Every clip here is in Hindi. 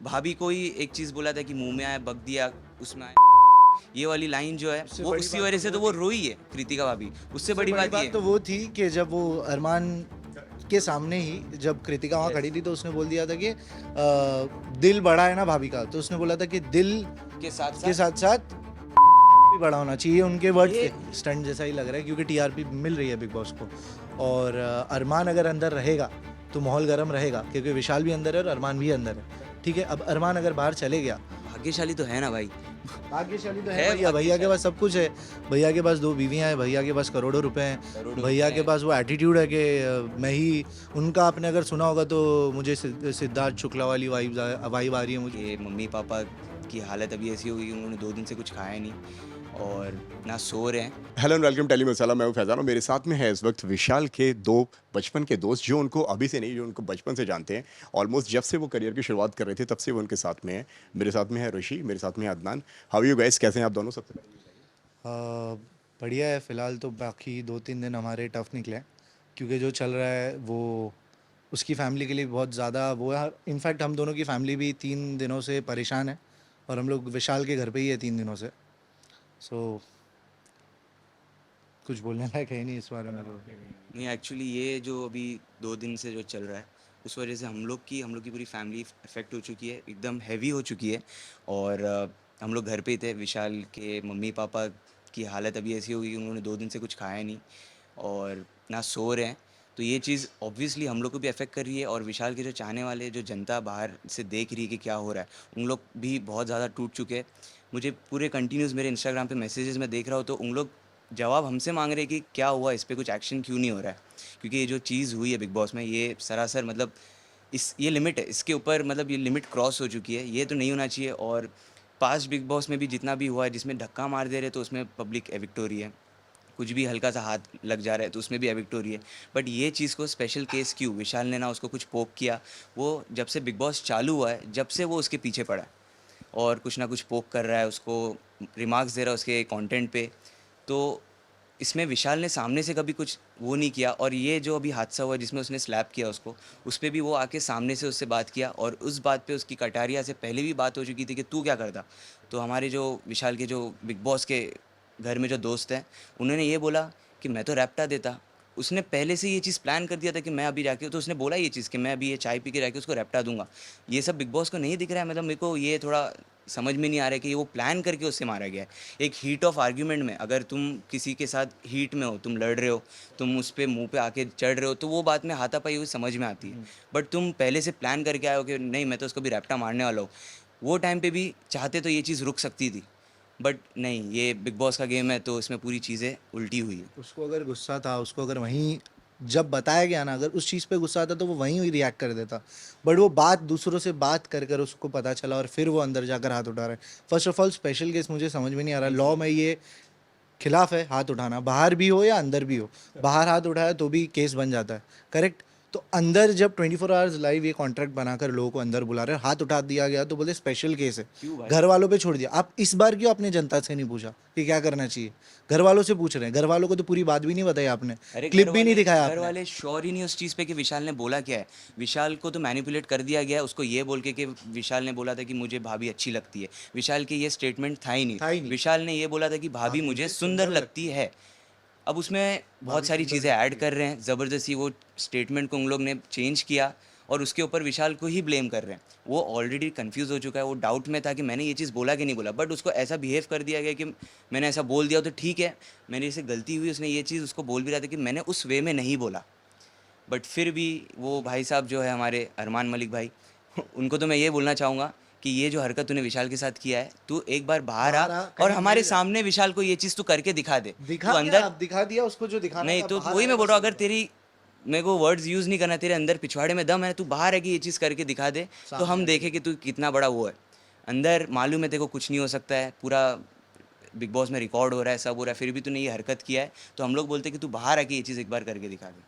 भाभी को ही एक चीज़ बोला था कि मुंह में आया बक दिया, उसमें आया ये वाली लाइन जो है उससे वो बड़ी उसी बात वजह तो से तो वो वो थी। रोई है कृतिका भाभी। उससे सबसे बड़ी बड़ी बात ये बात तो वो थी कि जब वो अरमान के सामने ही जब कृतिका वहाँ Yes. खड़ी थी तो उसने बोल दिया था कि दिल बड़ा है ना भाभी का, तो उसने बोला था कि दिल के साथ के साथ साथ साथ भी बड़ा होना चाहिए। उनके वर्ड्स ये थे। स्टंट जैसा ही लग रहा है क्योंकि टीआरपी मिल रही है बिग बॉस को। और अरमान अगर अंदर रहेगा तो माहौल गर्म रहेगा क्योंकि विशाल भी अंदर है और अरमान भी अंदर है। ठीक है, अब अरमान अगर बाहर चले गया, भाग्यशाली तो है ना भाई। भाग्यशाली तो है है भैया, भैया के भाग्यशाली। पास सब कुछ है। भैया के पास 2 बीवियां हैं, भैया के पास करोड़ों रुपए हैं। करोड़ों भैया रुपए के हैं। पास वो एटीट्यूड है कि मैं ही उनका, आपने अगर सुना होगा तो मुझे सिद्धार्थ शुक्ला वाली वाइब आ रही है मुझे। कि मम्मी पापा की हालत अभी ऐसी हो गई, उन्होंने 2 दिन से कुछ खाया नहीं और ना सो रहे हैं। हेलो एंड वेलकम टेली मसाला। मैं हूं फैजान और मेरे साथ में है इस वक्त विशाल के 2 बचपन के दोस्त जो उनको अभी से नहीं, जो उनको बचपन से जानते हैं। ऑलमोस्ट जब से वो करियर की शुरुआत कर रहे थे तब से वो उनके साथ में है। मेरे साथ में है ऋषि, मेरे साथ में है अदनान। हाउ यू गाइस, कैसे हैं आप दोनों? सबसे पहले बढ़िया है फ़िलहाल तो। बाकी 2-3 दिन हमारे टफ निकले हैं क्योंकि जो चल रहा है वो उसकी फैमिली के लिए बहुत ज़्यादा वो है। इनफैक्ट हम दोनों की फैमिली भी 3 दिनों से परेशान है और हम लोग विशाल के घर पे ही है 3 दिनों से। सो कुछ बोलने लायक है ही नहीं इस बारे में तो। नहीं एक्चुअली ये जो अभी 2 दिन से जो चल रहा है उस वजह से हम लोग की पूरी फैमिली इफेक्ट हो चुकी है, एकदम हैवी हो चुकी है। और हम लोग घर पे ही थे। विशाल के मम्मी पापा की हालत अभी ऐसी हो गई, उन्होंने 2 दिन से कुछ खाया नहीं और ना सो रहे हैं। तो ये चीज़ ऑब्वियसली हम लोग को भी अफेक्ट कर रही है और विशाल के जो चाहने वाले, जो जनता बाहर से देख रही है कि क्या हो रहा है, उन लोग भी बहुत ज़्यादा टूट चुके हैं। मुझे पूरे कंटिन्यूस मेरे इंस्टाग्राम पे मैसेजेस में देख रहा हूँ तो उन लोग जवाब हमसे मांग रहे हैं कि क्या हुआ, इस पे कुछ एक्शन क्यों नहीं हो रहा है। क्योंकि ये जो चीज़ हुई है बिग बॉस में, ये सरासर मतलब ये लिमिट है, इसके ऊपर मतलब ये लिमिट क्रॉस हो चुकी है, ये तो नहीं होना चाहिए। और पास्ट बिग बॉस में भी जितना भी हुआ है, जिसमें धक्का मार दे रहे तो उसमें पब्लिक एविक्ट हो रही है, कुछ भी हल्का सा हाथ लग जा रहा है तो उसमें भी एविक्ट हो रही है। बट ये चीज़ को स्पेशल केस क्यों? विशाल ने ना उसको कुछ पोक किया। वो जब से बिग बॉस चालू हुआ है, जब से वो उसके पीछे पड़ा है और कुछ ना कुछ पोक कर रहा है, उसको रिमार्क्स दे रहा है उसके कंटेंट पे। तो इसमें विशाल ने सामने से कभी कुछ वो नहीं किया। और ये जो अभी हादसा हुआ जिसमें उसने स्लैप किया उसको, उस पर भी वो आके सामने से उससे बात किया और उस बात पे उसकी कटारिया से पहले भी बात हो चुकी थी कि तू क्या करता। तो हमारे जो विशाल के जो बिग बॉस के घर में जो दोस्त हैं, उन्होंने ये बोला कि मैं तो रैप्टा देता। उसने पहले से ये चीज़ प्लान कर दिया था कि मैं अभी जाके, तो उसने बोला ये चीज़ कि मैं अभी ये चाय पी के जाके उसको रैप्टा दूंगा। ये सब बिग बॉस को नहीं दिख रहा है। मतलब मेरे को ये थोड़ा समझ में नहीं आ रहा है कि वो प्लान करके उससे मारा गया है। एक हीट ऑफ आर्ग्यूमेंट में अगर तुम किसी के साथ हीट में हो, तुम लड़ रहे हो, तुम उस पर मुँह पे आके चढ़ रहे हो, तो वो बात में हाथापाई हुई समझ में आती है। बट तुम पहले से प्लान करके आए हो कि नहीं मैं तो उसको भी रैप्टा मारने वाला हूँ, वो टाइम पे भी चाहते तो ये चीज़ रुक सकती थी। बट नहीं, ये बिग बॉस का गेम है तो इसमें पूरी चीज़ें उल्टी हुई है। उसको अगर गुस्सा था, उसको अगर वहीं जब बताया गया ना, अगर उस चीज़ पे गुस्सा आता तो वो वहीं ही रिएक्ट कर देता। बट वो बात दूसरों से बात कर कर उसको पता चला और फिर वो अंदर जाकर हाथ उठा रहा है। First of all special case मुझे समझ में नहीं आ रहा। लॉ में ये खिलाफ है हाथ उठाना, बाहर भी हो या अंदर भी हो। बाहर हाथ उठाया तो भी केस बन जाता है, करेक्ट। तो अंदर जब 24 आवर्स लाइव ये कॉन्ट्रैक्ट बनाकर लोगों को अंदर बुला रहे हैं, हाथ उठा दिया गया तो बोले स्पेशल केस है। क्यों भाई? घर वालों पे छोड़ दिया। आप इस बार क्यों आपने जनता से नहीं पूछा कि क्या करना चाहिए? घर वालों से पूछ रहे हैं। घर वालों को तो पूरी बात भी नहीं बताई आपने, अरे क्लिप भी नहीं दिखाया घर आपने। वाले श्योर ही नहीं उस चीज़ पे कि विशाल ने बोला क्या है। विशाल को तो मैनिपुलेट कर दिया गया है उसको ये बोल के कि विशाल ने बोला था कि मुझे भाभी अच्छी लगती है। विशाल के ये स्टेटमेंट था ही नहीं। था ही नहीं। विशाल ने ये बोला था कि भाभी मुझे सुंदर लगती है। अब उसमें बहुत सारी चीज़ें ऐड कर रहे हैं, ज़बरदस्ती वो स्टेटमेंट को उन लोग ने चेंज किया और उसके ऊपर विशाल को ही ब्लेम कर रहे हैं। वो ऑलरेडी कंफ्यूज हो चुका है, वो डाउट में था कि मैंने ये चीज़ बोला कि नहीं बोला। बट उसको ऐसा बिहेव कर दिया गया कि मैंने ऐसा बोल दिया तो ठीक है, मेरे से गलती हुई। उसने ये चीज़ उसको बोल भी रहा था कि मैंने उस वे में नहीं बोला। बट फिर भी वो भाई साहब जो है हमारे अरमान मलिक भाई, उनको तो मैं ये बोलना चाहूँगा कि ये जो हरकत तूने विशाल के साथ किया है, तू एक बार बाहर आ बाहर आ, और कहीं हमारे मिल जा। सामने विशाल को ये चीज़ तू करके दिखा दे। दिखा तू दिया, अंदर आप दिखा दिया उसको जो दिखाना नहीं था। तो बाहर वही मैं आएगा बोल रहा हूँ, सही अगर बात। तेरी, मेरे को वर्ड्स यूज़ नहीं करना, तेरे अंदर पिछवाड़े में दम है, तू बाहर है कि ये चीज़ करके दिखा दे तो सामने हम आके देखें कि तू कितना बड़ा वो है। अंदर मालूम है तेरे को कुछ नहीं हो सकता है, पूरा बिग बॉस में रिकॉर्ड हो रहा है, सब हो रहा है, फिर भी तूने ये हरकत किया है। तो हम लोग बोलते हैं कि तू बाहर आके ये चीज़ एक बार करके दिखा दे।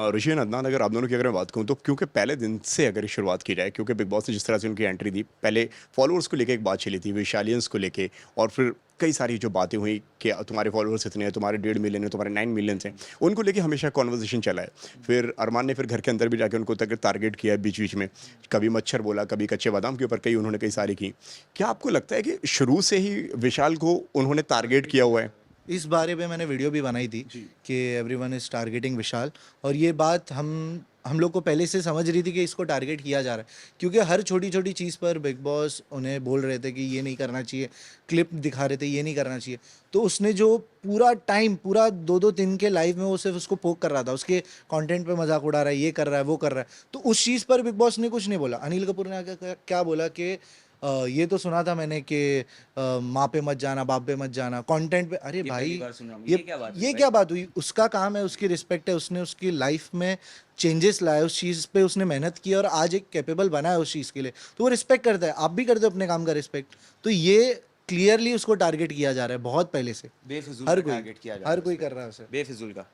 ऋषि और अदनान, अगर आप दोनों की अगर मैं बात करूँ तो क्योंकि पहले दिन से अगर शुरुआत की जाए, क्योंकि बिग बॉस ने जिस तरह से उनकी एंट्री दी, पहले फॉलोअर्स को लेके एक बात चली थी, विशालियंस को लेके, और फिर कई सारी जो बातें हुई कि तुम्हारे फॉलोअर्स इतने हैं, तुम्हारे 1.5 मिलियन है, तुम्हारे 9 मिलियन हैं, उनको लेके हमेशा कॉन्वर्जेशन चला है। फिर अरमान ने फिर घर के अंदर भी जाके उनको तक टारगेट किया बीच बीच में, कभी मच्छर बोला, कभी कच्चे बादाम के ऊपर कई उन्होंने कई सारी की। क्या आपको लगता है कि शुरू से ही विशाल को उन्होंने टारगेट किया हुआ है? इस बारे में मैंने वीडियो भी बनाई थी कि एवरीवन इज टारगेटिंग विशाल, और ये बात हम लोग को पहले से समझ रही थी कि इसको टारगेट किया जा रहा है, क्योंकि हर छोटी छोटी चीज़ पर बिग बॉस उन्हें बोल रहे थे कि ये नहीं करना चाहिए, क्लिप दिखा रहे थे ये नहीं करना चाहिए। तो उसने जो पूरा टाइम, पूरा 2-2 दिन के लाइव में वो सिर्फ उसको पोक कर रहा था, उसके कंटेंट पे मजाक उड़ा रहा है, ये कर रहा है, वो कर रहा है। तो उस चीज़ पर बिग बॉस ने कुछ नहीं बोला। अनिल कपूर ने आके क्या बोला कि ये तो सुना था मैंने कि माँ पे मत जाना, बाप पे मत जाना, कंटेंट पे। अरे ये भाई, पहली बार सुन रहा हूँ, ये क्या बात हुई ये भाई? क्या बात हुई? उसका काम है, उसकी रिस्पेक्ट है, उसने उसकी लाइफ में चेंजेस लाए, उस चीज़ पे उसने मेहनत की और आज एक कैपेबल बना है उस चीज़ के लिए, तो वो रिस्पेक्ट करता है। आप भी करते हो अपने काम का रिस्पेक्ट। तो ये क्लियरली उसको टारगेट किया जा रहा है बहुत पहले से। बेफिजूल हर का कोई टारगेट किया जा रहा हर है कोई उस पे। कर रहा है उसे। बेफिजूल का।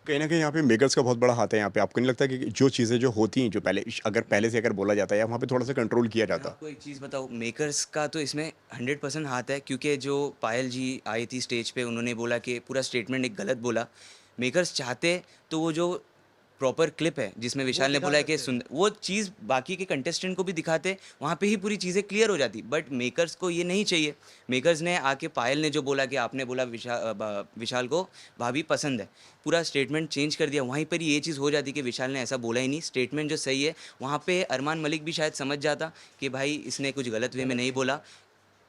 कहीं ना कहीं यहाँ पे मेकर्स का बहुत बड़ा हाथ है यहाँ पे। आपको नहीं लगता कि जो चीज़ें जो होती हैं, जो पहले अगर पहले से अगर बोला जाता है, या वहाँ पे थोड़ा सा कंट्रोल किया मैं जाता? आपको एक चीज़ बताऊँ, मेकर्स का तो इसमें 100% हाथ है, क्योंकि जो पायल जी आई थी स्टेज पे, उन्होंने बोला कि पूरा स्टेटमेंट एक गलत बोला। मेकर्स चाहते तो वो जो प्रॉपर क्लिप है जिसमें विशाल ने दिखा बोला है कि सकते सुंदर, वो चीज़ बाकी के कंटेस्टेंट को भी दिखाते, वहाँ पे ही पूरी चीज़ें क्लियर हो जाती। बट मेकर्स को ये नहीं चाहिए। मेकर्स ने आके पायल ने जो बोला कि आपने बोला विशाल को भाभी पसंद है, पूरा स्टेटमेंट चेंज कर दिया। वहीं पर ये चीज़ हो जाती कि विशाल ने ऐसा बोला ही नहीं, स्टेटमेंट जो सही है वहाँ पे अरमान मलिक भी शायद समझ जाता कि भाई इसने कुछ गलत वे में नहीं बोला।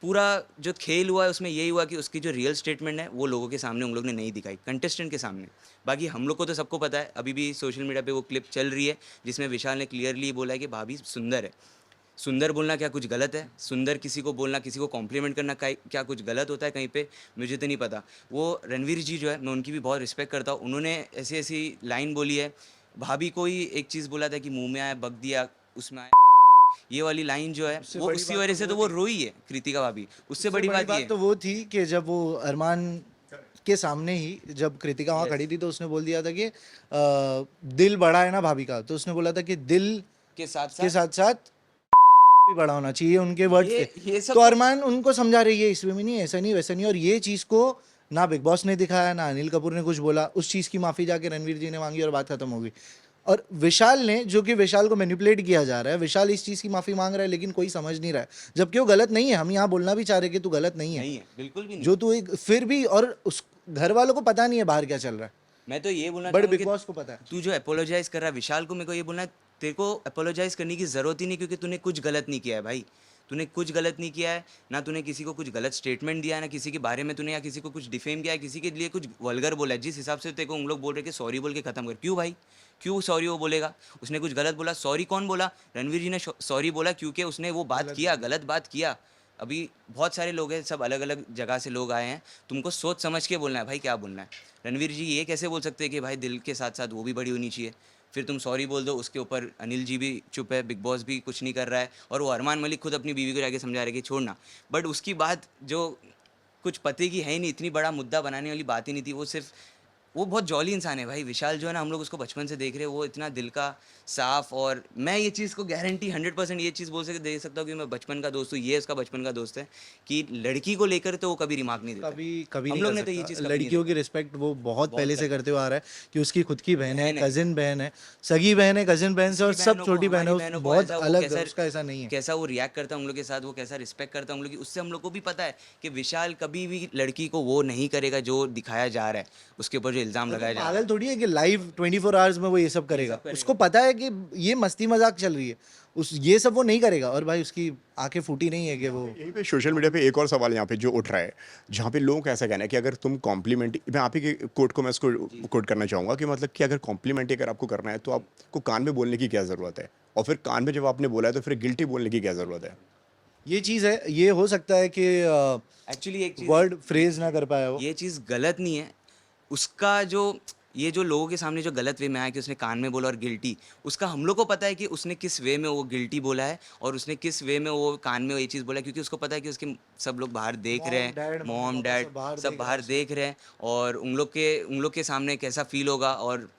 पूरा जो खेल हुआ है उसमें यही हुआ कि उसकी जो रियल स्टेटमेंट है वो लोगों के सामने उन लोग ने नहीं दिखाई, कंटेस्टेंट के सामने। बाकी हम लोग को तो सबको पता है, अभी भी सोशल मीडिया पे वो क्लिप चल रही है जिसमें विशाल ने क्लियरली बोला है कि भाभी सुंदर है। सुंदर बोलना क्या कुछ गलत है? सुंदर किसी को बोलना, किसी को कॉम्प्लीमेंट करना क्या कुछ गलत होता है कहीं पे? मुझे तो नहीं पता। वो रणवीर जी जो है, मैं उनकी भी बहुत रिस्पेक्ट करता हूँ, उन्होंने ऐसी ऐसी लाइन बोली है। भाभी को ही एक चीज़ बोला था कि मुंह में आया बक दिया, उसमें आया। ये वाली लाइन जो है उससे वो बड़ी उसी बात वजह तो से वो तो वो थी। रोई है, कृतिका भाभी। उससे उससे बड़ी बात ये तो वो थी कि जब वो अरमान के सामने ही, जब कृतिका वहाँ खड़ी थी, तो उसने बोल दिया था कि दिल बड़ा है ना भाभी का, तो उसने बोला था कि दिल के साथ के साथ साथ साथ भी बड़ा होना चाहिए, उनके वर्ड्स थे। ये सब तो अरमान उनको समझा रही है इसमें भी नहीं, ऐसा नहीं वैसा नहीं, और ये चीज़ को ना बिग बॉस ने दिखाया, ना अनिल कपूर ने कुछ बोला। उस चीज़ की माफ़ी जाके रणवीर जी ने मांगी और बात खत्म हो गई। और विशाल ने, जो कि विशाल को मैनिपुलेट किया जा रहा है, विशाल इस चीज़ की माफ़ी मांग रहा है लेकिन कोई समझ नहीं रहा है, जबकि वो गलत नहीं है। हम यहाँ बोलना भी चाह रहे हैं कि तू गलत नहीं है, नहीं है, बिल्कुल भी नहीं। जो तू एक फिर भी, और उस घर वालों को पता नहीं है बाहर क्या चल रहा है, मैं तो ये बोलना बट चाहूँगा बिग कि बॉस को पता है। तू जो अपोलोजाइज कर रहा है विशाल को, मेरे को ये बोलना है, तेरे को अपोलोजाइज करने की ज़रूरत ही नहीं, क्योंकि तूने कुछ गलत नहीं किया है भाई। तूने कुछ गलत नहीं किया है, ना तूने किसी को कुछ गलत स्टेटमेंट दिया है, ना किसी के बारे में तूने या किसी को कुछ डिफेम किया है, किसी के लिए कुछ वल्गर बोला है। जिस हिसाब से तेरे को उन लोग बोल रहे कि सॉरी बोल के ख़त्म कर, क्यों भाई? क्यों सॉरी वो बोलेगा? उसने कुछ गलत बोला, सॉरी कौन बोला? रणवीर जी ने सॉरी बोला, क्योंकि उसने वो बात किया, गलत बात किया। अभी बहुत सारे लोग हैं, सब अलग अलग जगह से लोग आए हैं, तुमको सोच समझ के बोलना है भाई, क्या बोलना है। रणवीर जी ये कैसे बोल सकते हैं कि भाई दिल के साथ साथ वो भी बड़ी होनी चाहिए? फिर तुम सॉरी बोल दो, उसके ऊपर अनिल जी भी चुप है, बिग बॉस भी कुछ नहीं कर रहा है, और वो अरमान मलिक खुद अपनी बीवी को जाके समझा रहे कि छोड़ना। बट उसकी बात जो कुछ पते की है ही नहीं, इतनी बड़ा मुद्दा बनाने वाली बात ही नहीं थी। वो सिर्फ, वो बहुत जॉली इंसान है भाई विशाल जो है ना, हम लोग उसको बचपन से देख रहे हैं, वो इतना दिल का साफ। और मैं ये चीज़ को गारंटी 100% ये चीज़ बोल सके दे सकता हूँ कि मैं बचपन का दोस्त हूँ, ये उसका बचपन का दोस्त है, कि लड़की को लेकर तो वो कभी रिमार्क नहीं देता। कभी कभी हम नहीं लोग कर ने तो ये सकता। चीज़ कभी नहीं लड़कियों की रिस्पेक्ट वो बहुत पहले से करता करते हुए आ रहा है, कि उसकी खुद की बहन है, बहन है। कजिन बहन है, सगी बहन है, कजिन बहन से, और उसकी सब बहनों को, छोटी बहन है, हमारी बहनों को बहुत ऐसा वो अलग है, कैसा उसका ऐसा नहीं है। कैसा वो रिएक्ट करता है हम लोग के साथ, वो कैसा रिस्पेक्ट करता है हम लोग की, उससे हम लोग को भी पता है कि विशाल कभी भी लड़की को वो नहीं करेगा जो दिखाया जा रहा है, उसके ऊपर जो इल्ज़ाम लगाया जा रहा है। पागल थोड़ी है कि लाइव 24 आवर्स में वो ये सब करेगा। उसको पता है कि ये मस्ती मजाक चल रही है, उस ये सब वो नहीं करेगा। और भाई उसकी आंखें फूटी नहीं है कि वो यहीं पे सोशल मीडिया पे एक और सवाल यहाँ पे जो उठ रहा है, जहाँ पे लोगों का ऐसा कहना है कि अगर तुम कॉम्प्लीमेंट, मैं आप ही के कोट को मैं इसको कोट करना चाहूँगा कि मतलब कि अगर कॉम्प्लीमेंट अगर आपको करना है तो आपको कान में बोलने की क्या ज़रूरत है, और फिर कान में जब आपने बोला है तो फिर गिल्टी बोलने की क्या ज़रूरत है? ये चीज़ है। ये हो सकता है कि एक्चुअली एक चीज़, वर्ड फ्रेज ना कर पाया वो। ये चीज़ गलत नहीं है, उसका जो ये जो लोगों के सामने जो गलत वे में आया कि उसने कान में बोला और गिल्टी, उसका हम लोग को पता है कि उसने किस वे में वो गिल्टी बोला है और उसने किस वे में वो कान में वो ये चीज़ बोला है, क्योंकि उसको पता है कि उसके सब लोग बाहर देख रहे मॉम हैं, डैड मम्मी मॉम पापा डैड सब बाहर सब देख रहे हैं बाहर उसको। देख रहे हैं और उन लोग के सामने कैसा फील होगा। और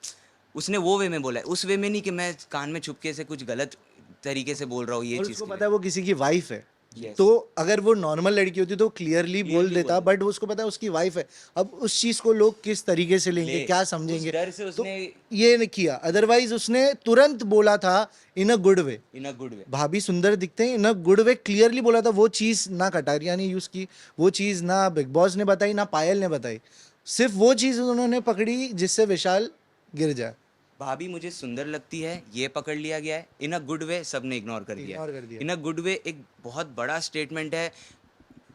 उसने वो वे में बोला है, उस वे में नहीं कि मैं कान में छुपके से कुछ गलत तरीके से बोल रहा हूँ ये और चीज़ उसको के पता लिए। है वो किसी की वाइफ है, Yes. तो अगर वो नॉर्मल लड़की होती तो क्लियरली बोल Clearly देता, बोल बट उसको पता है उसकी वाइफ है। अब उस चीज को लोग किस तरीके से लेंगे, ले क्या उस समझेंगे, डर से तो उसने ये नहीं किया। अदरवाइज उसने तुरंत बोला था इन a good way. In a good way. भाभी सुंदर दिखते हैं इन अ गुड वे, क्लियरली बोला था। वो चीज ना कटारिया ने यूज की, वो चीज ना बिग बॉस ने बताई, ना पायल ने बताई। सिर्फ वो चीज उन्होंने पकड़ी जिससे विशाल गिर जाए। भाभी मुझे सुंदर लगती है, ये पकड़ लिया गया है। इन अ गुड वे सबने इग्नोर कर दिया इग्नोर है। कर दिया। इन अ गुड वे एक बहुत बड़ा स्टेटमेंट है।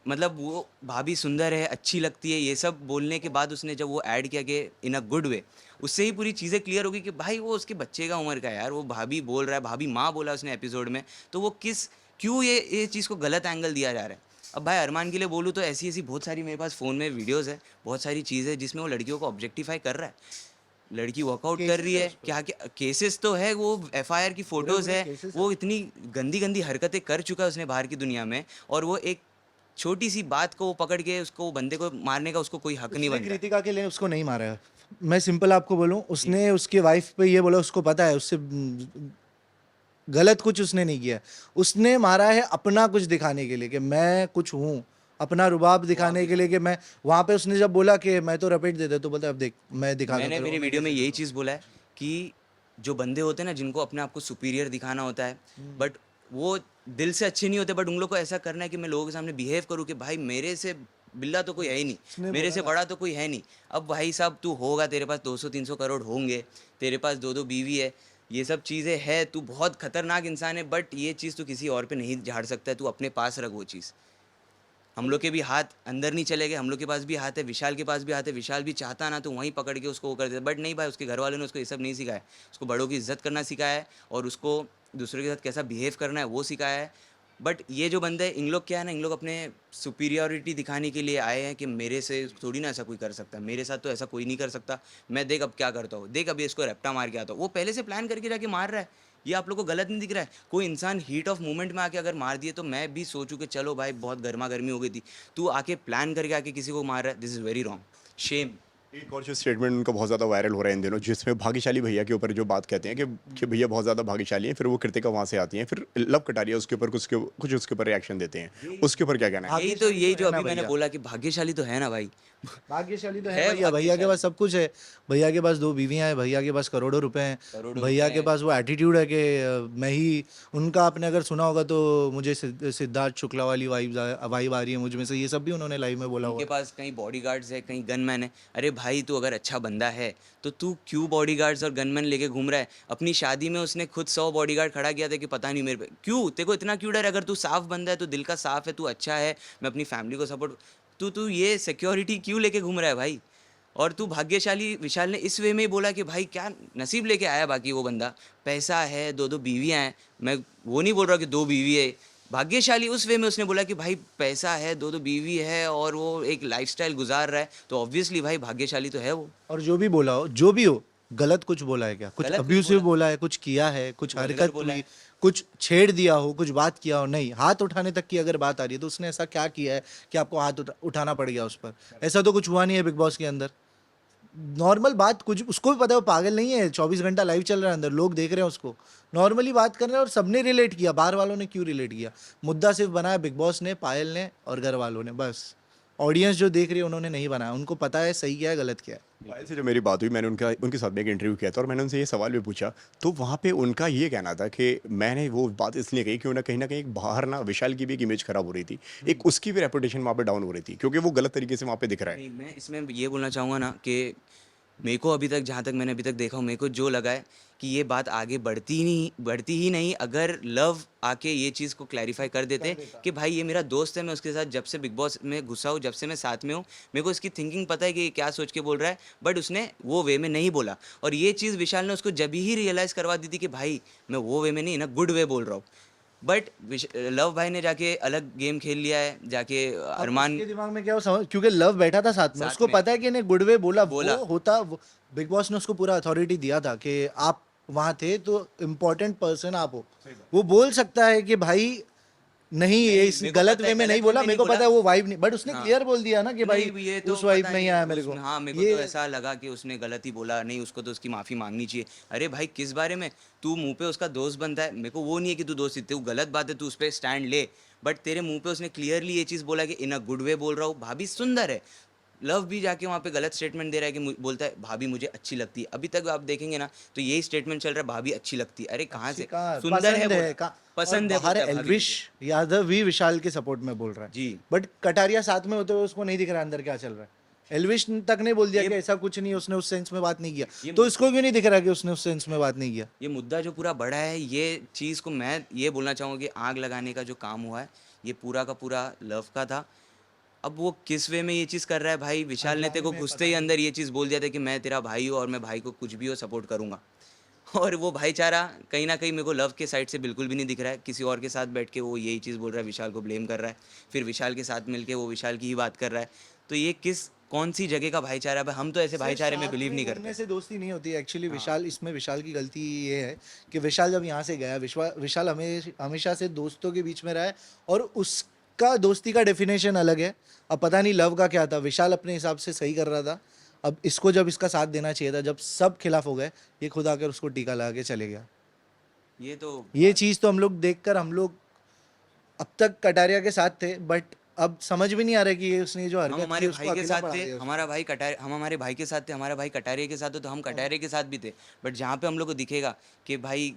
मतलब वो भाभी सुंदर है, अच्छी लगती है, ये सब बोलने के बाद उसने जब वो ऐड किया कि इन अ गुड वे, उससे ही पूरी चीज़ें क्लियर होगी कि भाई वो उसके बच्चे का उम्र का है यार। वो भाभी बोल रहा है, भाभी माँ बोला उसने एपिसोड में, तो वो क्यों ये चीज़ को गलत एंगल दिया जा रहा है। अब भाई अरमान के लिए बोलूँ तो ऐसी ऐसी बहुत सारी मेरे पास फ़ोन में वीडियोज़ है, बहुत सारी चीज़ें जिसमें वो लड़कियों को ऑब्जेक्टिफाई कर रहा है। लड़की वर्कआउट कर रही केसेस है है, उस पे, क्या क्या केसेस तो है, वो एफआईआर की बुरे फोटोज बुरे है। केसेस है। वो इतनी गंदी गंदी हरकतें कर चुका है उसने बाहर की दुनिया में, और वो एक छोटी सी बात को वो पकड़ के उसको, वो बंदे को मारने का उसको कोई हक नहीं उसने बनता है। कृतिका के लिए उसको नहीं मारा है। मैं सिंपल आपको बोलूं, जी। उसने उसके वाइफ पे ये बोला, उसको पता है उससे गलत कुछ उसने नहीं किया। उसने मारा है अपना कुछ दिखाने के लिए कि मैं कुछ हूँ, अपना रुबाब दिखाने के लिए कि मैं वहां पे। उसने जब बोला कि मैं तो रपेट दे दे, तो बोलता अब देख मैं दिखाता हूँ मैंने तेरे को मेरी मैं वीडियो में कैसे यही करता चीज़ बोला है कि जो बंदे होते हैं ना, जिनको अपने आप को सुपीरियर दिखाना होता है, बट वो दिल से अच्छे नहीं होते, बट उन लोग को ऐसा करना है कि मैं लोगों के सामने बिहेव करूँ कि भाई मेरे से बिल्ला तो कोई है ही नहीं, उसने मेरे बोला से ना। बड़ा तो कोई है नहीं। अब भाई साहब तू होगा, तेरे पास 200-300 करोड़ होंगे, तेरे पास दो दो बीवी है, ये सब चीज़ें है, तू बहुत खतरनाक इंसान है, बट ये चीज़ तू किसी और पे नहीं झाड़ सकता है। तू अपने पास रख वो चीज़। हम लोग के भी हाथ अंदर नहीं चले गए, हम लोग के पास भी हाथ है, विशाल के पास भी हाथ है। विशाल भी चाहता ना तो वहीं पकड़ के उसको वो कर देता, बट नहीं भाई, उसके घर वालों ने उसको ये सब नहीं सिखाया। उसको बड़ों की इज्जत करना सिखाया है और उसको दूसरों के साथ कैसा बिहेव करना है वो सिखाया है। बट ये जो बंदे इन लोग क्या है ना, इन लोग अपने सुपीरियॉरिटी दिखाने के लिए आए हैं कि मेरे से थोड़ी ना ऐसा कोई कर सकता है, मेरे साथ तो ऐसा कोई नहीं कर सकता। मैं देख अब क्या करता हूँ, देख अब ये इसको रैप्टा मार के आता हूँ। वो पहले से प्लान करके जाके मार रहा है। ये आप लोग को गलत नहीं दिख रहा है? कोई इंसान हीट ऑफ मोमेंट में आके अगर मार दिए तो मैं भी सोचूं कि चलो भाई बहुत गर्मा गर्मी हो गई थी। तू आके प्लान करके आके किसी को मार रहा है, this is very wrong. Shame. एक और जो स्टेटमेंट उनका बहुत ज़्यादा वायरल हो रहा है इन दिनों, जिसमें भाग्यशाली भैया के ऊपर जो बात कहते हैं कि भैया बहुत ज़्यादा भाग्यशाली हैं, फिर वो कृतिका वहाँ से आती हैं, फिर लव कटारिया उसके ऊपर कुछ उसके ऊपर रिएक्शन देते हैं। उसके ऊपर क्या कहना है? यही भाग्यशाली तो जो है ना अभी मैंने भैया, बोला कि भाग्यशाली तो है ना भाई। भाग्यशाली तो है है भैया। भैया के पास भाग्यशाली, सब कुछ है। भैया के पास 2 बीवियां हैं, भैया के पास करोड़ों रुपए हैं। करोड़ों भैया रुपए के हैं। पास वो एटीट्यूड है कि मैं ही उनका। आपने अगर सुना होगा तो मुझे सिद्धार्थ शुक्ला वाली वाइब आ रही है मुझ में से, ये सब भी उन्होंने लाइव में बोला हुआ उनके है। पास कहीं बॉडीगार्ड्स है, कहीं गनमैन है। अरे भाई तू अगर अच्छा बंदा है तो तू क्यों बॉडीगार्ड्स और गनमैन लेके घूम रहा है? अपनी शादी में उसने खुद 100 बॉडीगार्ड खड़ा किया था कि पता नहीं मेरे पे क्यों, तेरे को इतना क्यों डर है? अगर तू साफ बंदा है, तू दिल का साफ है, तू अच्छा है, मैं अपनी फैमिली को सपोर्ट, तू तू ये सिक्योरिटी क्यों लेके घूम रहा है भाई? और तू भाग्यशाली, विशाल ने इस वे में ही बोला कि भाई क्या नसीब लेके आया बाकी वो बंदा। पैसा है, दो दो बीवियाँ हैं, मैं वो नहीं बोल रहा कि 2 बीवी है। भाग्यशाली उस वे में उसने बोला कि भाई पैसा है, दो दो बीवी है और वो एक लाइफस्टाइल गुजार रहा है, तो ऑब्वियसली भाई भाग्यशाली तो है वो। और जो भी बोला हो, जो भी हो, गलत कुछ बोला है क्या? कुछ गलत कुछ अब्यूसिव बोला, बोला है, कुछ किया है, कुछ वल्गर हरकत बोला हुई, है। कुछ छेड़ दिया हो, कुछ बात किया हो? नहीं। हाथ उठाने तक की अगर बात आ रही है तो उसने ऐसा क्या किया है कि आपको हाथ उठाना पड़ गया उस पर? ऐसा तो कुछ हुआ नहीं है बिग बॉस के अंदर। नॉर्मल बात, कुछ उसको भी पता है वो पागल नहीं है। 24 घंटा लाइव चल रहा है अंदर, लोग देख रहे हैं उसको। नॉर्मली बात कर रहे हैं और सबने रिलेट किया। बाहर वालों ने क्यों रिलेट किया? मुद्दा सिर्फ बनाया बिग बॉस ने, पायल ने और घर वालों ने, बस। ऑडियंस जो देख रही है उन्होंने नहीं बनाया। उनको पता है सही क्या है गलत क्या है। पायल से जो मेरी बात हुई, मैंने उनके साथ में एक इंटरव्यू किया था और मैंने उनसे ये सवाल भी पूछा, तो वहाँ पे उनका ये कहना था कि मैंने वो बात इसलिए कही कि उन्हें कहीं ना कहीं एक बाहर ना विशाल की भी एक इमेज खराब हो रही थी, एक उसकी भी रेपुटेशन वहाँ पे डाउन हो रही थी, क्योंकि वो गलत तरीके से वहाँ पे दिख रहा है। नहीं, मैं इसमें ये बोलना चाहूँगा ना कि मेरे को अभी तक, जहाँ तक मैंने अभी तक देखा हूँ, मेरे को जो लगा है कि ये बात आगे बढ़ती ही नहीं अगर लव आके ये चीज़ को क्लैरिफाई कर देते कि भाई ये मेरा दोस्त है, मैं उसके साथ जब से बिग बॉस में घुसा हूँ, जब से मैं साथ में हूँ, मेरे को इसकी थिंकिंग पता है कि ये क्या सोच के बोल रहा है, बट उसने वो वे में नहीं बोला। और ये चीज़ विशाल ने उसको जब ही रियलाइज़ करवा दी थी कि भाई मैं वो वे में नहीं ना, गुड वे बोल रहा हूँ। बट लव भाई ने जाके अलग गेम खेल लिया है, जाके अब अरमान उसके दिमाग में क्या हो समझ, क्योंकि लव बैठा था साथ में, साथ उसको में पता है कि इन्हें गुडवे बोला बोला। वो होता बिग बॉस ने उसको पूरा अथॉरिटी दिया था कि आप वहां थे तो इम्पोर्टेंट पर्सन आप हो, वो बोल सकता है कि भाई नहीं ये नहीं, इस मेरे को गलत पता वे है, में नहीं गलत वे बोला, में मेरे नहीं को पता बोला। है वो वाइब नहीं, बट उसने हाँ। क्लियर बोल दिया ना कि भाई नहीं, ये तो उस वाइब पता नहीं आया मेरे को। हाँ, मेरे को ये तो ऐसा लगा कि उसने गलत ही बोला, नहीं उसको तो उसकी माफ़ी मांगनी चाहिए। अरे भाई किस बारे में? तू मुंह पे उसका दोस्त बनता है, मेरे को वो नहीं है कि तू दोस्त तू गलत बात है, तू उस पर स्टैंड ले, बट तेरे मुंह पे उसने क्लियरली ये चीज़ बोला कि इन अ गुड वे बोल रहा हूँ, भाभी सुंदर है। लव भी जाके वहाँ पे गलत स्टेटमेंट दे रहा है कि बोलता है भाभी मुझे अच्छी लगती है। अभी तक आप देखेंगे ना तो यही स्टेटमेंट चल रहा है, भाभी अच्छी लगती है। अरे कहाँ अच्छी से? कहाँ सुंदर है पसंद है बोला, कहाँ, और पसंद है बाहर बोलता है भाभी एल्विश मुझे। यादव भी विशाल के सपोर्ट में बोल रहा है, जी। बट कटारिया साथ में होते हुए उसको नहीं दिख रहा अंदर क्या चल रहा है। एल्विश तक ने बोल दिया ये कि ऐसा कुछ नहीं, उसने उस सेंस में बात नहीं किया, ये तो इसको क्यों नहीं दिख रहा कि उसने उस सेंस में बात नहीं किया। ये मुद्दा जो पूरा बड़ा है, ये चीज़ को मैं ये बोलना चाहूँगा कि आग लगाने का जो काम हुआ है, ये पूरा का पूरा लव का था। अब वो किस वे में ये चीज़ कर रहा है भाई, विशाल ने तेरे अनजाने को में घुसते पता ही नहीं। अंदर ये चीज़ बोल दिया था कि मैं तेरा भाई हूँ और मैं भाई को कुछ भी हो सपोर्ट करूँगा। और वो भाईचारा कहीं न कहीं मेरे को लव के साइड से बिल्कुल भी नहीं दिख रहा है। किसी और के साथ बैठ के वो यही चीज़ बोल रहा है, विशाल को ब्लेम कर रहा है। फिर विशाल के साथ मिलके वो विशाल की ही बात कर रहा है। तो ये कौन-सी जगह का भाईचारा है? हम तो ऐसे सिर्फ भाईचारे में साथ बिलीव नहीं घूमने करते। से दोस्ती नहीं होती एक्चुअली। हाँ। विशाल इसमें विशाल की गलती ये है कि विशाल जब यहाँ से गया, विशाल हमेशा से दोस्तों के बीच में रहा है, और उसका दोस्ती का डेफिनेशन अलग है। अब पता नहीं लव का क्या था, विशाल अपने हिसाब से सही कर रहा था, अब इसको जब इसका साथ देना चाहिए था, जब सब खिलाफ हो गए, ये खुद आकर उसको टीका लगा के चले गया। ये तो ये चीज़ तो हम लोग देखकर हम लोग अब तक कटारिया के साथ थे, बट अब समझ भी नहीं आ रहा कि ये उसने जो हम हरकत हमारे की उसको भाई के अकेला साथ पड़ा थे, दिया उसको। हमारा भाई कटारे हम हमारे भाई के साथ थे, हमारा भाई कटारिया के साथ हो तो हम कटारिया के साथ भी थे। बट जहाँ पे हम लोग को दिखेगा कि भाई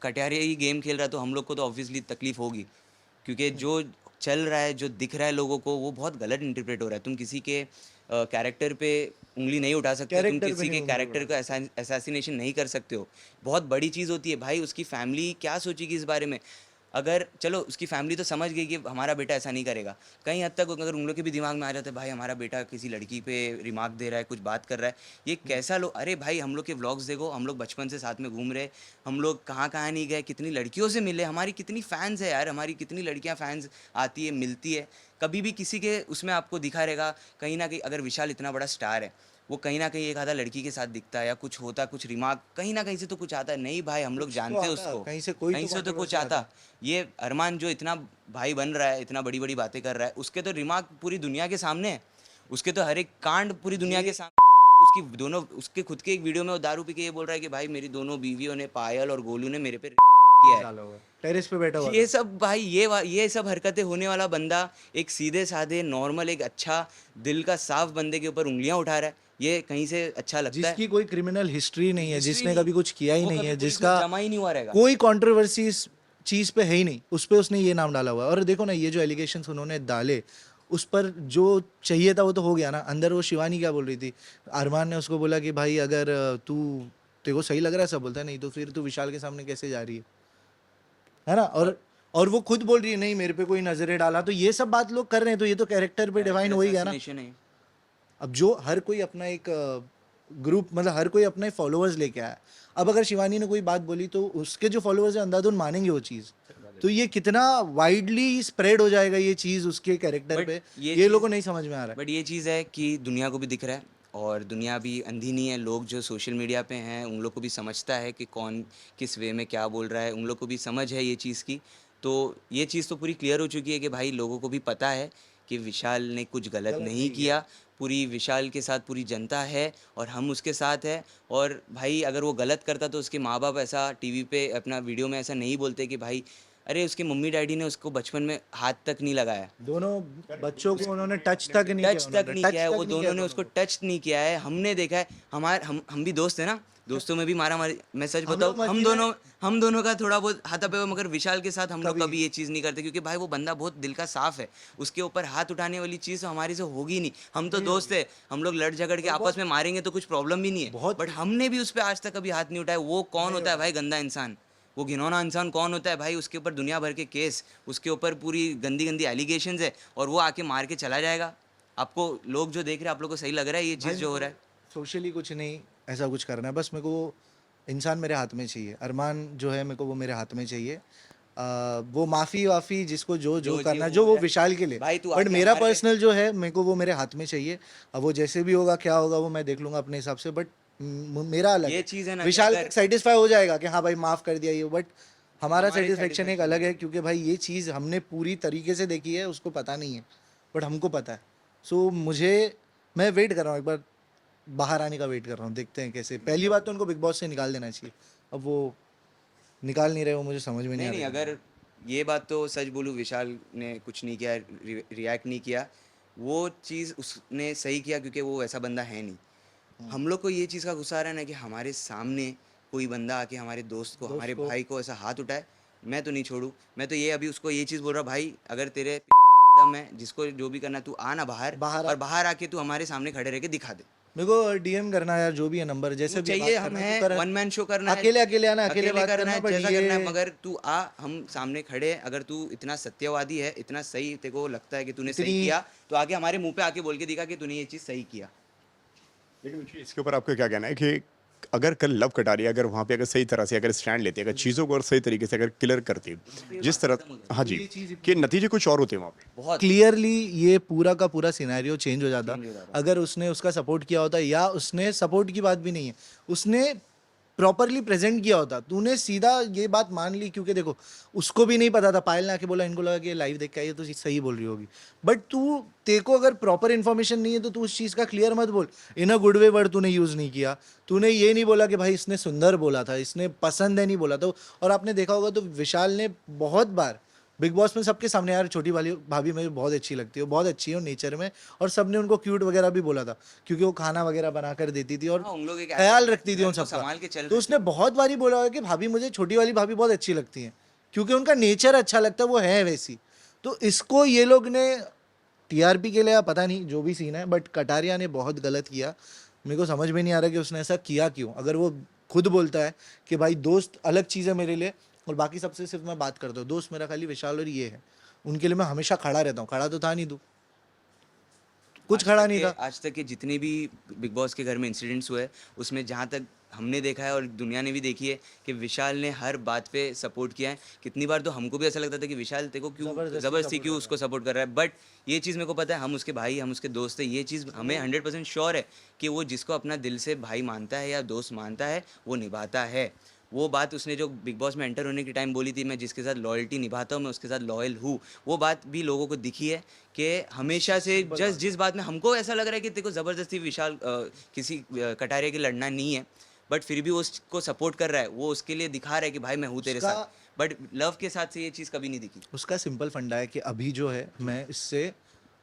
कटारिया ही गेम खेल रहा है तो हम लोग को तो ऑब्वियसली तकलीफ होगी। क्योंकि जो चल रहा है, जो दिख रहा है लोगों को, वो बहुत गलत इंटरप्रेट हो रहा है। तुम किसी के कैरेक्टर पे उँगली नहीं उठा सकते हो, तुम कैरेक्टर पे किसी नहीं के उंगली कैरेक्टर उठा का असैसिनेशन नहीं कर सकते हो। बहुत बड़ी चीज़ होती है भाई, उसकी फैमिली क्या सोचेगी इस बारे में। अगर चलो उसकी फैमिली तो समझ गई कि हमारा बेटा ऐसा नहीं करेगा, कहीं हद तक अगर उन लोग के भी दिमाग में आ जाता है भाई हमारा बेटा किसी लड़की पे रिमार्क दे रहा है, कुछ बात कर रहा है, ये कैसा लो। अरे भाई हम लोग के व्लॉग्स देखो, हम लोग बचपन से साथ में घूम रहे, हम लोग कहाँ कहाँ नहीं गए, कितनी लड़कियों से मिले, हमारी कितनी फैंस है यार, हमारी कितनी लड़कियाँ फैंस आती है मिलती है। कभी भी किसी के उसमें आपको दिखा रहेगा कहीं ना कहीं, अगर विशाल इतना बड़ा स्टार है, वो कहीं ना कहीं एक आधा लड़की के साथ दिखता है या कुछ होता, कुछ रिमार्क कहीं ना कहीं से तो कुछ आता है। नहीं भाई हम लोग कुछ तो जानते हैं आता, उसको, कहीं से कोई कहीं तो से तो कुछ कंट्रोवर्सी आता। आता। ये अरमान जो इतना भाई बन रहा है, इतना बड़ी बड़ी बातें कर रहा है, उसके तो रिमार्क पूरी दुनिया के सामने है, उसके तो हर एक कांड पूरी दुनिया के सामने। उसकी दोनों, उसके खुद के एक वीडियो में वो दारू पी के ये बोल रहा है कि भाई मेरी दोनों बीवियों ने, पायल और गोलू ने मेरे पे किया है। डाला हुआ है, टेरेस पे बैठा हुआ ये था। सब भाई ये सब हरकतें होने वाला बंदा एक सीधे साधे नॉर्मल, एक अच्छा दिल का साफ बंदे के ऊपर उंगलियां उठा रहा है, ये कहीं से अच्छा लगता है? जिसकी कोई क्रिमिनल हिस्ट्री नहीं है, हिस्ट्री जिसने नहीं, कभी कुछ किया ही वो नहीं कभी है, पुलिस में जिसका जमा ही नहीं हुआ रहेगा। कोई कंट्रोवर्सी इस चीज पे है ही नहीं, उस पे उसने ये नाम डाला हुआ है। और देखो ना, ये जो एलिगेशंस उन्होंने डाले, उस पर जो चाहिए था वो तो हो गया ना। अंदर वो शिवानी क्या बोल रही थी, अरमान ने उसको बोला कि भाई अगर तू तेरे को सही लग रहा है सब, बोलता है नहीं तो फिर तू विशाल के सामने कैसे जा रही है ना। और वो खुद बोल रही है नहीं मेरे पे कोई नजरें डाला, तो ये सब बात लोग कर रहे हैं, तो ये तो कैरेक्टर पे डिवाइन हो ही गया ना। Assassination है। अब जो हर कोई अपना एक ग्रुप, मतलब हर कोई अपने फॉलोअर्स लेके आया। अब अगर शिवानी ने कोई बात बोली तो उसके जो फॉलोअर्स हैं अंधाधुन मानेंगे वो चीज़, तो ये कितना वाइडली स्प्रेड हो जाएगा ये चीज़ उसके कैरेक्टर बट पे, ये ये लोगों चीज़ को नहीं समझ में आ रहा है। बट ये चीज़ है कि दुनिया को भी दिख रहा है और दुनिया भी अंधी नहीं है। लोग जो सोशल मीडिया पे हैं उन लोग को भी समझता है कि कौन किस वे में क्या बोल रहा है, उन लोग को भी समझ है ये चीज़ की। तो ये चीज़ तो पूरी क्लियर हो चुकी है कि भाई लोगों को भी पता है कि विशाल ने कुछ गलत गलत नहीं नहीं किया। पूरी विशाल के साथ पूरी जनता है और हम उसके साथ है। और भाई अगर वो गलत करता तो उसके माँ बाप ऐसा टीवी पे अपना वीडियो में ऐसा नहीं बोलते कि भाई, अरे उसके मम्मी डैडी ने उसको बचपन में हाथ तक नहीं लगाया, दोनों बच्चों को उन्होंने टच तक नहीं किया, टच तक नहीं किया है, वो दोनों ने उसको दोनों टच नहीं किया है। हमने देखा है, हम भी दोस्त हैं ना, दोस्तों में भी मारा मारी। मैं सच हम बताऊँ, लोग मस्ती में हम दोनों का थोड़ा बहुत हाथापाई हुआ, मगर विशाल के साथ हम लोग कभी कभी ये चीज़ नहीं करते क्योंकि भाई वो बंदा बहुत दिल का साफ है। उसके ऊपर हाथ उठाने वाली चीज़ तो हमारे से होगी नहीं। हम तो दोस्त है, हम लोग लड़ झगड़ के आपस में मारेंगे तो कुछ प्रॉब्लम भी नहीं है, बहुत- बट हमने भी उस पर आज तक कभी हाथ नहीं उठाया। वो कौन होता है भाई गंदा इंसान, वो घिनौना इंसान कौन होता है भाई? उसके ऊपर दुनिया भर के केस, उसके ऊपर पूरी गंदी गंदी एलिगेशंस है और वो आके मार के चला जाएगा। आपको लोग जो देख रहे हैं, आप लोग को सही लग रहा है ये चीज़ जो हो रहा है? सोशली कुछ नहीं ऐसा कुछ करना है, बस मेरे को वो इंसान मेरे हाथ में चाहिए। अरमान जो है मेरे को वो मेरे हाथ में चाहिए। वो माफी वाफी जिसको जो जो जो करना वो जो वो है, विशाल के लिए, भाई तू बट आके मेरा हमारे पर्सनल जो है मेरे को वो मेरे हाथ में चाहिए। अब वो जैसे भी होगा क्या होगा वो मैं देख लूंगा अपने हिसाब से, बट मेरा अलग ये है। चीज़ है ना कि विशाल अगर सेटिस्फाई हो जाएगा कि हाँ भाई माफ कर दिया ये, बट हमारा हमारे सेटिस्फेक्शन एक satisfaction अलग में है, क्योंकि भाई ये चीज़ हमने पूरी तरीके से देखी है, उसको पता नहीं है बट हमको पता है। सो मुझे, मैं वेट कर रहा हूँ एक बार बाहर आने का, वेट कर रहा हूँ, देखते हैं कैसे। पहली बात तो उनको बिग बॉस से निकाल देना चाहिए, अब वो निकाल नहीं रहे, वो मुझे समझ में नहीं नहीं आ नहीं, रहा है। अगर ये बात तो सच बोलूँ, विशाल ने कुछ नहीं किया, रिएक्ट नहीं किया, वो चीज़ उसने सही किया क्योंकि वो ऐसा बंदा है नहीं। हम लोग को ये चीज़ का गुस्सा आ रहा है ना कि हमारे सामने कोई बंदा आके हमारे दोस्त को, दोस्त हमारे को भाई को ऐसा हाथ उठाए, मैं तो नहीं छोड़ू। मैं तो ये अभी उसको ये चीज़ बोल रहा, भाई अगर तेरे दम है, जिसको जो भी करना, तू आ ना बाहर, बाहर और बाहर आके तू हमारे सामने खड़े रह के दिखा दे। मेरे को डीएम करना यार, जो भी है नंबर, वो जैसे भी चाहिए, बात हम करना तू हैं, कर, वन मैन शो करना है, अकेले अकेले आना, अकेले अकेले बात करना करना, है, बट जैसा ये करना है, मगर तू आ, हम सामने खड़े हैं। अगर तू इतना सत्यवादी है, इतना सही तेरे को लगता है कि तूने सही इतनी किया, तो आगे हमारे मुंह पे आके बोल के दिखा कि तूने ये चीज़ सही किया। लेकिन मुझे इसके ऊपर आपका क्या कहना है कि अगर कल लव कटारिया अगर वहाँ पे अगर सही तरह से अगर स्टैंड लेते, अगर चीज़ों को और सही तरीके से अगर क्लियर करते, जिस तरह, हाँ जी, ये चीज़ कि नतीजे कुछ और होते वहाँ पे। बहुत क्लियरली ये पूरा का पूरा सिनेरियो चेंज हो जाता चेंज हो जाता। अगर उसने उसका सपोर्ट किया होता, या उसने सपोर्ट की बात भी नहीं है, उसने प्रॉपरली प्रेजेंट किया होता। तूने सीधा ये बात मान ली, क्योंकि देखो उसको भी नहीं पता था, पायल ने आके बोला, इनको लगा कि ये लाइव देख के आई है तो सही बोल रही होगी, बट तू, तेरे को अगर प्रॉपर इन्फॉर्मेशन नहीं है तो तू उस चीज़ का क्लियर मत बोल। इन अ गुड वे वर्ड तूने यूज़ नहीं किया, तूने ये नहीं बोला कि भाई इसने सुंदर बोला था, इसने पसंद है नहीं बोला तो। और आपने देखा होगा तो विशाल ने बहुत बार बिग बॉस में सबके सामने, यार छोटी वाली भाभी मुझे बहुत अच्छी लगती है, वो बहुत अच्छी है वो नेचर में, और सबने उनको क्यूट वगैरह भी बोला था, क्योंकि वो खाना वगैरह बना कर देती थी और हाँ, उन लोग एक ख्याल ऐसा रखती थी घर उन को सबका। संभाल के चल तो रहे उसने बहुत बारी बोला है कि भाभी मुझे छोटी वाली भाभी बहुत अच्छी लगती है, क्योंकि उनका नेचर अच्छा लगता है, वो है वैसी। तो इसको ये लोग ने टीआरपी के लिए, या पता नहीं जो भी सीन है, बट कटारिया ने बहुत गलत किया। मेरे को समझ में नहीं आ रहा कि उसने ऐसा किया क्यों। अगर वो खुद बोलता है कि भाई दोस्त अलग चीज़ है मेरे लिए और बाकी सबसे सिर्फ मैं बात करता हूँ, दोस्त मेरा खाली विशाल और ये है, उनके लिए मैं हमेशा खड़ा रहता हूँ। खड़ा तो था नहीं तू, कुछ खड़ा नहीं था। आज तक के जितने भी बिग बॉस के घर में इंसिडेंट्स हुए, उसमें जहाँ तक हमने देखा है और दुनिया ने भी देखी है कि विशाल ने हर बात पे सपोर्ट किया है। कितनी बार तो हमको भी ऐसा लगता था कि विशाल तेरे को क्यों जबरदस्ती ज़बरदस्ती support क्यों कर उसको सपोर्ट कर रहा है, बट ये चीज़ मेरे को पता है, हम उसके भाई, हम उसके दोस्त हैं। ये चीज़ हमें 100% श्योर है कि वो जिसको अपना दिल से भाई मानता है या दोस्त मानता है, वो निभाता है। वो बात उसने जो बिग बॉस में एंटर होने के टाइम बोली थी, मैं जिसके साथ लॉयल्टी निभाता हूँ, मैं उसके साथ लॉयल हूँ, वो बात भी लोगों को दिखी है कि हमेशा से जस्ट जिस बात में हमको ऐसा लग रहा है कि तेरे को ज़बरदस्ती विशाल किसी कटारिया के लड़ना नहीं है, बट फिर भी वो उसको सपोर्ट कर रहा है, वो उसके लिए दिखा रहा है कि भाई मैं हूँ तेरे उसका साथ। बट लव के साथ से ये चीज़ कभी नहीं दिखी। उसका सिंपल फंडा है कि अभी जो है मैं इससे,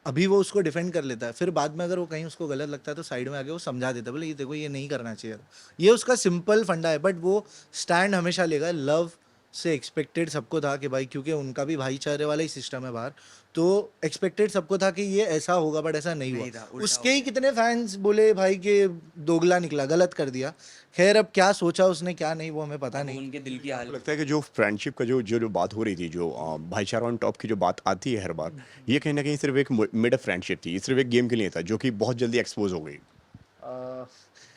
अभी वो उसको डिफेंड कर लेता है, फिर बाद में अगर वो कहीं उसको गलत लगता है तो साइड में आके वो समझा देता है, बोले ये देखो ये नहीं करना चाहिए था। ये उसका सिंपल फंडा है, बट वो स्टैंड हमेशा लेगा। लव से एक्सपेक्टेड सबको था कि भाई, क्योंकि उनका भी भाईचारे वाला ही सिस्टम है बाहर, तो एक्सपेक्टेड सबको था कि ये ऐसा होगा, बट ऐसा नहीं नहीं था, हुआ। उल्टा उसके हो ही गया। कितने फैंस बोले भाई कि दोगला निकला, गलत कर दिया। खैर अब क्या सोचा उसने क्या नहीं वो हमें पता अब नहीं। उनके दिल की आपको हाल। लगता है कि जो फ्रेंडशिप का जो जो जो बात हो रही थी, जो भाईचारा ऑन टॉप की जो बात आती है हर बार, ये कहीं ना कहीं सिर्फ एक मिड फ्रेंडशिप थी, ये सिर्फ एक गेम के लिए था, जो कि बहुत जल्दी एक्सपोज हो गई।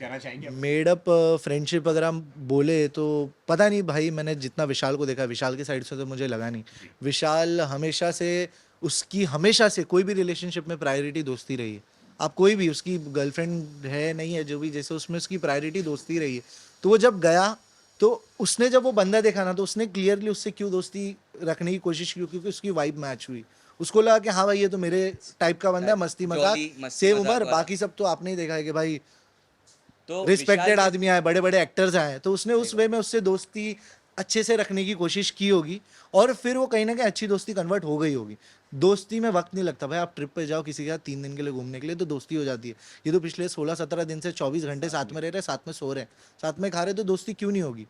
कहना चाहेंगे आप? मेड अप फ्रेंडशिप अगर हम बोले तो पता नहीं भाई, मैंने जितना विशाल को देखा, विशाल की साइड से तो मुझे लगा नहीं। विशाल हमेशा से, उसकी हमेशा से कोई भी रिलेशनशिप में प्रायोरिटी दोस्ती रही है। आप कोई भी, उसकी गर्लफ्रेंड है नहीं है जो भी, जैसे उसमें उसकी प्रायोरिटी दोस्ती रही है। तो वो जब गया तो उसने जब वो बंदा देखा ना, तो उसने क्लियरली उससे क्यों दोस्ती रखने की कोशिश की, क्योंकि उसकी वाइब मैच हुई। उसको लगा कि हाँ भाई ये तो मेरे टाइप का बंदा है, मस्ती मजाक, जॉली, मस्ती सेम मजाक उम्र। वाला। बाकी सब तो आपने ही देखा है कि भाई तो विशाल रिस्पेक्टेड के आदमी आए, बड़े बड़े एक्टर्स आए, तो उसने उस वे में उससे दोस्ती अच्छे से रखने की कोशिश की होगी, और फिर वो कहीं ना कहीं अच्छी दोस्ती कन्वर्ट हो गई होगी। दोस्ती में वक्त नहीं लगता भाई, आप ट्रिप पे जाओ किसी के साथ 3 दिन के लिए घूमने के लिए तो दोस्ती हो जाती है। ये तो पिछले 16-17 दिन से 24 घंटे साथ में रह रहे, साथ में सो रहे हैं, साथ में खा रहे, तो दोस्ती क्यों नहीं होगी।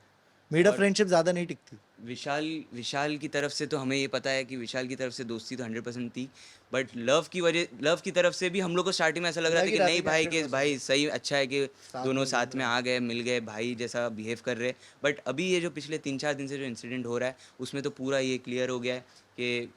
मेड अप और फ्रेंडशिप ज़्यादा नहीं टिकती। विशाल विशाल की तरफ से तो हमें ये पता है कि विशाल की तरफ से दोस्ती तो 100% थी, बट लव की वजह, लव की तरफ से भी हम लोग को स्टार्टिंग में ऐसा लग रहा था लग ही कि रहा था नहीं कि भाई, कि 100% भाई सही अच्छा है कि दोनों में साथ में आ गए, मिल गए, भाई जैसा बिहेव कर रहे। बट अभी ये जो पिछले 3-4 दिन से जो इंसिडेंट हो रहा है, उसमें तो पूरा ये क्लियर हो गया है कि